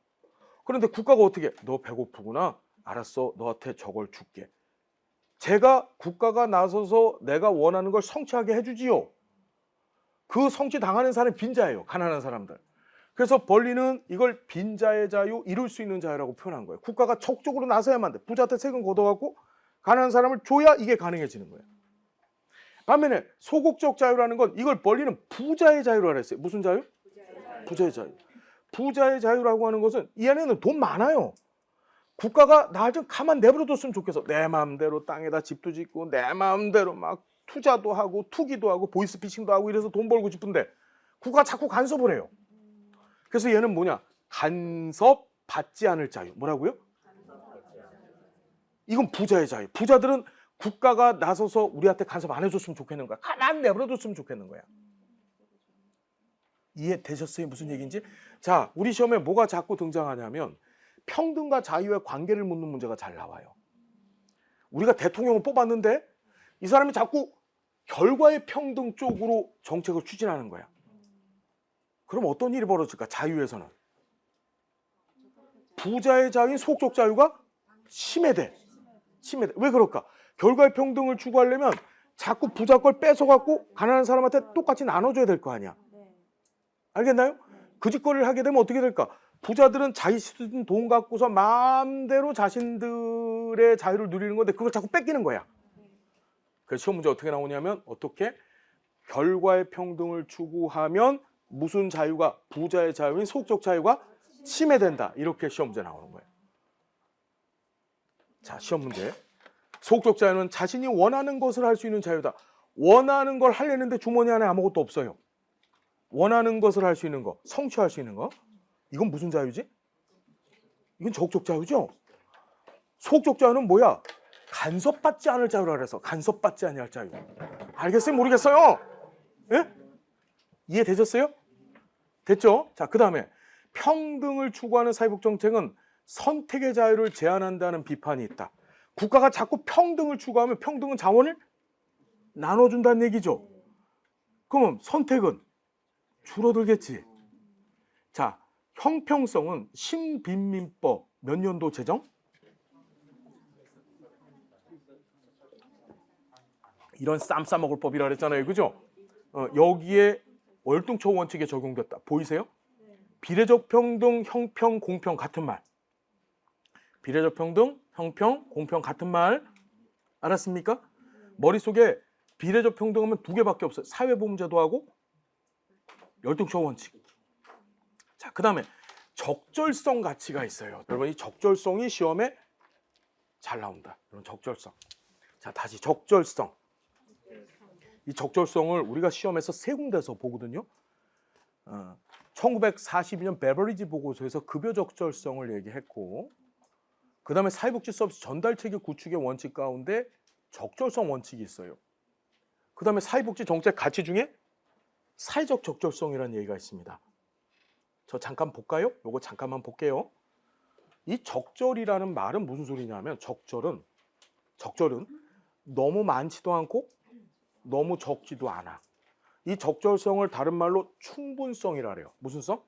그런데 국가가 어떻게 해? 너 배고프구나. 알았어. 너한테 저걸 줄게. 국가가 나서서 내가 원하는 걸 성취하게 해주지요. 그 성취 당하는 사람이 빈자예요. 가난한 사람들. 그래서 벌리는 이걸 빈자의 자유, 이룰 수 있는 자유라고 표현한 거예요. 국가가 적극적으로 나서야만 돼. 부자한테 세금 걷어갖고 가난한 사람을 줘야 이게 가능해지는 거예요. 반면에 소극적 자유라는 건 이걸 벌리는 부자의 자유라고 했어요. 무슨 자유? 부자의 자유. 부자의 자유라고 하는 것은 이 안에는 돈 많아요. 국가가 나 좀 가만 내버려뒀으면 좋겠어. 내 마음대로 땅에다 집도 짓고 내 마음대로 막 투자도 하고 투기도 하고 보이스피싱도 하고 이래서 돈 벌고 싶은데 국가가 자꾸 간섭을 해요. 그래서 얘는 뭐냐? 간섭받지 않을 자유. 뭐라고요? 이건 부자의 자유. 부자들은 국가가 나서서 우리한테 간섭 안 해줬으면 좋겠는 거야. 가만 내버려뒀으면 좋겠는 거야. 이해되셨어요? 무슨 얘기인지? 자, 우리 시험에 뭐가 자꾸 등장하냐면 평등과 자유의 관계를 묻는 문제가 잘 나와요. 우리가 대통령을 뽑았는데 이 사람이 자꾸 결과의 평등 쪽으로 정책을 추진하는 거야. 그럼 어떤 일이 벌어질까? 자유에서는 부자의 자유인 소극적 자유가 침해돼. 왜 그럴까? 결과의 평등을 추구하려면 자꾸 부자 걸 뺏어갖고 가난한 사람한테 똑같이 나눠줘야 될 거 아니야. 알겠나요? 그 짓거리를 하게 되면 어떻게 될까? 부자들은 자기 쓰던 돈 갖고서 마음대로 자신들의 자유를 누리는 건데 그걸 자꾸 뺏기는 거야. 그래서 시험 문제 어떻게 나오냐면 어떻게? 결과의 평등을 추구하면 무슨 자유가? 부자의 자유인 소극적 자유가 침해된다. 이렇게 시험 문제 나오는 거예요. 자, 시험 문제. 소극적 자유는 자신이 원하는 것을 할 수 있는 자유다. 원하는 걸 하려는데 주머니 안에 아무것도 없어요. 원하는 것을 할 수 있는 거, 성취할 수 있는 거. 이건 무슨 자유지? 이건 적극적 자유죠. 소극적 자유는 뭐야? 간섭받지 않을 자유라 그래서 간섭받지 않을 자유. 알겠어요? 모르겠어요? 예? 이해되셨어요? 됐죠? 자, 그 다음에 평등을 추구하는 사회복 정책은 선택의 자유를 제한한다는 비판이 있다. 국가가 자꾸 평등을 추구하면 평등은 자원을 나눠준다는 얘기죠. 그러면 선택은 줄어들겠지. 자, 형평성은 신빈민법 몇 년도 제정? 이런 쌈 싸먹을 법이라 그랬잖아요. 그죠? 여기에 월등초 원칙에 적용됐다. 보이세요? 비례적 평등, 형평, 공평 같은 말. 비례적 평등, 형평, 공평 같은 말. 알았습니까? 머릿속에 비례적 평등하면 두 개밖에 없어요. 사회보험제도하고 열등처 원칙. 자, 그 다음에 적절성 가치가 있어요. 여러분, 이 적절성이 시험에 잘 나온다. 이런 적절성. 자, 다시 적절성. 이 적절성을 우리가 시험에서 세 군데서 보거든요. 1942년 베버리지 보고서에서 급여 적절성을 얘기했고, 그 다음에 사회복지 서비스 전달체계 구축의 원칙 가운데 적절성 원칙이 있어요. 그 다음에 사회복지 정책 가치 중에 사회적 적절성이라는 얘기가 있습니다. 저 잠깐 볼까요? 요거 잠깐만 볼게요. 이 적절이라는 말은 무슨 소리냐면 적절은 너무 많지도 않고 너무 적지도 않아. 이 적절성을 다른 말로 충분성이라 그래요. 무슨 성?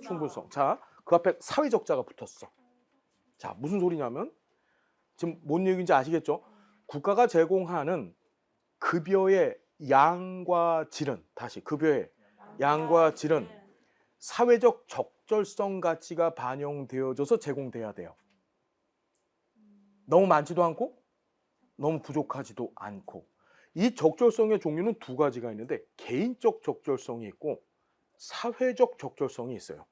충분성. 자, 그 앞에 사회적자가 붙었어. 자, 무슨 소리냐면 지금 뭔 얘기인지 아시겠죠? 국가가 제공하는 급여의 양과 질은, 다시 급여의 양과 질은 사회적 적절성 가치가 반영되어져서 제공돼야 돼요. 너무 많지도 않고 너무 부족하지도 않고. 이 적절성의 종류는 두 가지가 있는데 개인적 적절성이 있고 사회적 적절성이 있어요.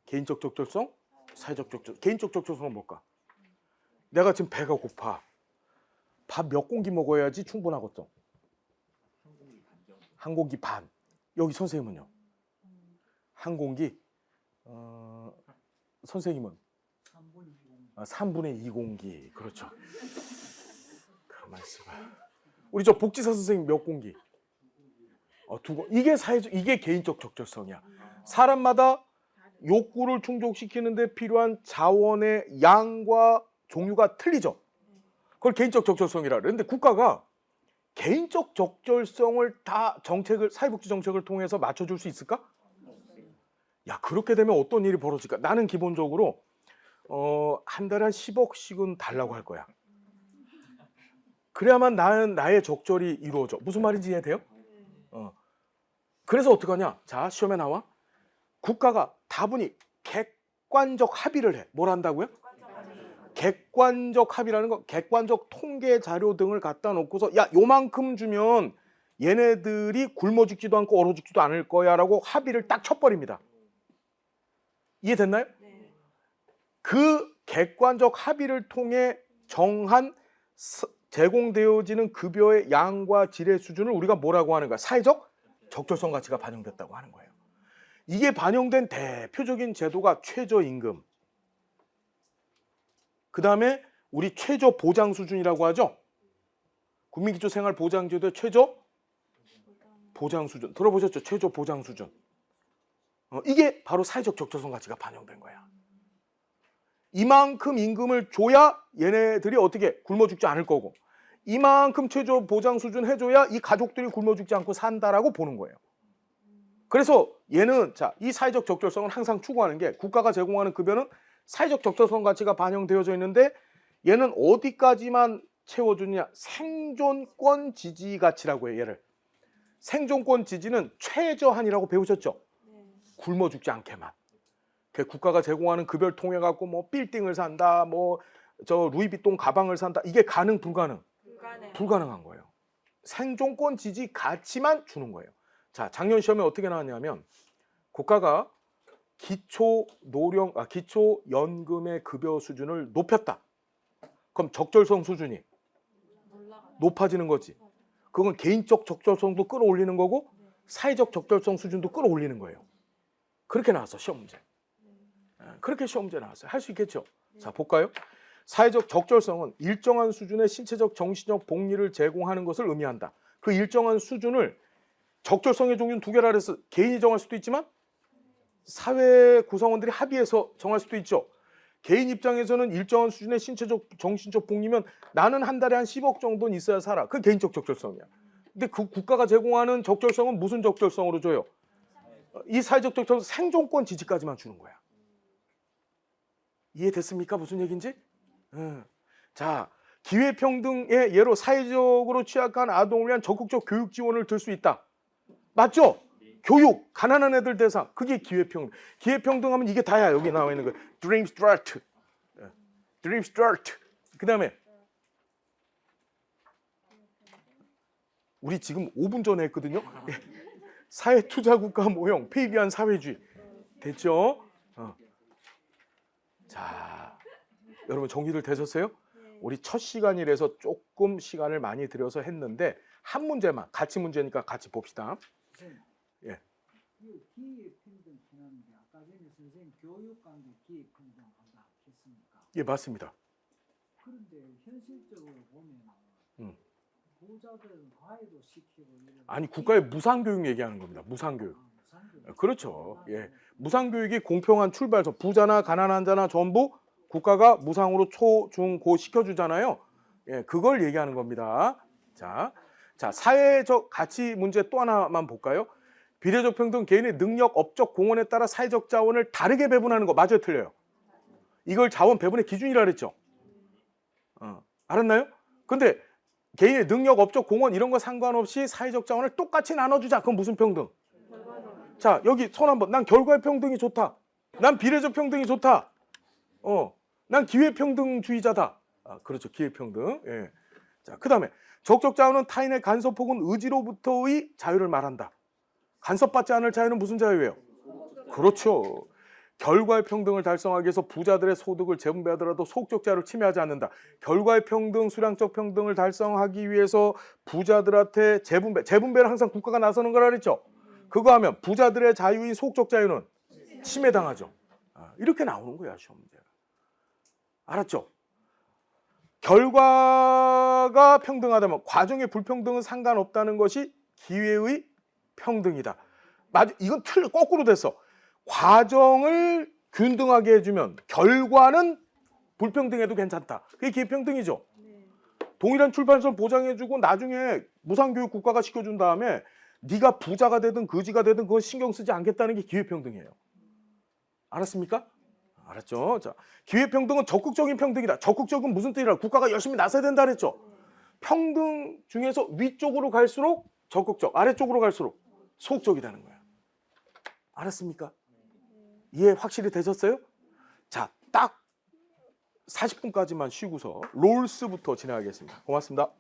개인적 적절성, 사회적 적절성. 개인적 적절성은 뭘까? 내가 지금 배가 고파. 밥 몇 공기 먹어야지 충분하겠어? 한 공기 반. 여기 선생님은요? 한 공기? 선생님은? 3분의 2 공기. 그렇죠. 가만 있어봐. 우리 저 복지사 선생님 몇 공기? 2공기. 이게 사회적, 이게 개인적 적절성이야. 사람마다 욕구를 충족시키는데 필요한 자원의 양과 종류가 틀리죠. 그걸 개인적 적절성이라 그러는데 국가가 개인적 적절성을 다 정책을, 사회복지 정책을 통해서 맞춰줄 수 있을까? 야, 그렇게 되면 어떤 일이 벌어질까? 나는 기본적으로 한 달에 한 10억씩은 달라고 할 거야. 그래야만 나의 적절이 이루어져. 무슨 말인지 이해돼요? 그래서 어떡하냐? 자, 시험에 나와. 국가가 다분히 객관적 합의를 해. 뭘 한다고요? 객관적 합의라는 건 객관적 통계 자료 등을 갖다 놓고서 야, 요만큼 주면 얘네들이 굶어 죽지도 않고 얼어 죽지도 않을 거야 라고 합의를 딱 쳐버립니다. 이해됐나요? 네. 그 객관적 합의를 통해 정한 제공되어지는 급여의 양과 질의 수준을 우리가 뭐라고 하는가? 사회적 적절성 가치가 반영됐다고 하는 거예요. 이게 반영된 대표적인 제도가 최저임금. 그 다음에 우리 최저 보장 수준이라고 하죠. 국민기초생활보장제도의 최저 보장 수준. 들어보셨죠? 최저 보장 수준. 이게 바로 사회적 적절성 가치가 반영된 거야. 이만큼 임금을 줘야 얘네들이 어떻게 굶어 죽지 않을 거고, 이만큼 최저 보장 수준 해줘야 이 가족들이 굶어 죽지 않고 산다라고 보는 거예요. 그래서 얘는 자, 이 사회적 적절성은 항상 추구하는 게 국가가 제공하는 급여는 사회적 적절성 가치가 반영되어져 있는데 얘는 어디까지만 채워주느냐? 생존권 지지 가치라고 해요. 얘를. 생존권 지지는 최저한이라고 배우셨죠? 네. 굶어 죽지 않게만. 국가가 제공하는 급여를 통해 갖고 뭐 빌딩을 산다, 뭐 저 루이비통 가방을 산다, 이게 가능 불가능? 불가능한 거예요. 생존권 지지 가치만 주는 거예요. 자, 작년 시험에 어떻게 나왔냐면 국가가 기초 연금의 급여 수준을 높였다. 그럼 적절성 수준이 높아지는 거지. 그건 개인적 적절성도 끌어올리는 거고 사회적 적절성 수준도 끌어올리는 거예요. 그렇게 나왔어, 시험 문제. 그렇게 시험 문제 나왔어요. 할 수 있겠죠? 자, 볼까요? 사회적 적절성은 일정한 수준의 신체적, 정신적 복리를 제공하는 것을 의미한다. 그 일정한 수준을 적절성의 종류는 두 개라 그래서 개인이 정할 수도 있지만 사회 구성원들이 합의해서 정할 수도 있죠. 개인 입장에서는 일정한 수준의 신체적, 정신적 복리면 나는 한 달에 한 10억 정도는 있어야 살아. 그게 개인적 적절성이야. 근데 그 국가가 제공하는 적절성은 무슨 적절성으로 줘요? 이 사회적 적절성 생존권 지지까지만 주는 거야. 이해됐습니까? 무슨 얘기인지? 자, 기회평등의 예로 사회적으로 취약한 아동을 위한 적극적 교육 지원을 들 수 있다. 맞죠? 교육, 가난한 애들 대상, 그게 기회평등. 기회평등하면 이게 다야. 여기 나와 있는 거. Dream Start. Dream Start. 그 다음에 우리 지금 5분 전에 했거든요. 예. 사회투자국가 모형, 폐기한 사회주의. 됐죠? 자, 여러분 정리들 되셨어요? 네. 우리 첫 시간이라서 조금 시간을 많이 들여서 했는데 한 문제만, 같이 문제니까 같이 봅시다. 예. 이 기회평등 지났는데 아까 전에 선생님 교육관계 기회평등 한다 했습니까? 예, 맞습니다. 그런데 현실적으로 보면 부자들은 과외도 시키고 이런 아니, 국가의 무상교육 얘기하는 겁니다. 무상교육. 무상교육. 그렇죠. 예. 무상교육이 공평한 출발선, 부자나 가난한 자나 전부 국가가 무상으로 초, 중, 고 시켜주잖아요. 예, 그걸 얘기하는 겁니다. 자, 사회적 가치 문제 또 하나만 볼까요? 비례적 평등, 개인의 능력, 업적, 공헌에 따라 사회적 자원을 다르게 배분하는 거 맞아요, 틀려요? 이걸 자원 배분의 기준이라 그랬죠. 알았나요? 근데 개인의 능력, 업적, 공헌 이런 거 상관없이 사회적 자원을 똑같이 나눠주자. 그건 무슨 평등? 자, 여기 손 한번. 난 결과의 평등이 좋다. 난 비례적 평등이 좋다. 난 기회평등주의자다. 그렇죠. 기회평등. 예. 자, 그 다음에 적적 자유는 타인의 간섭 혹은 의지로부터의 자유를 말한다. 간섭받지 않을 자유는 무슨 자유예요? 그렇죠. 결과의 평등을 달성하기 위해서 부자들의 소득을 재분배하더라도 소극적 자유를 침해하지 않는다. 결과의 평등, 수량적 평등을 달성하기 위해서 부자들한테 재분배를 항상 국가가 나서는 거라 그랬죠. 그거 하면 부자들의 자유인 소극적 자유는 침해당하죠. 이렇게 나오는 거야, 시험 문제가. 알았죠? 결과가 평등하다면 과정의 불평등은 상관없다는 것이 기회의 평등이다. 맞아, 이건 거꾸로 됐어. 과정을 균등하게 해주면 결과는 불평등해도 괜찮다. 그게 기회평등이죠. 동일한 출판선 보장해주고 나중에 무상교육 국가가 시켜준 다음에 네가 부자가 되든 거지가 되든 그건 신경 쓰지 않겠다는 게 기회평등이에요. 알았습니까? 알았죠? 자, 기회평등은 적극적인 평등이다. 적극적은 무슨 뜻이라? 국가가 열심히 나서야 된다 그랬죠? 평등 중에서 위쪽으로 갈수록 적극적, 아래쪽으로 갈수록 소극적이라는 거야. 알았습니까? 이해 확실히 되셨어요? 자, 딱 40분까지만 쉬고서 롤스부터 진행하겠습니다. 고맙습니다.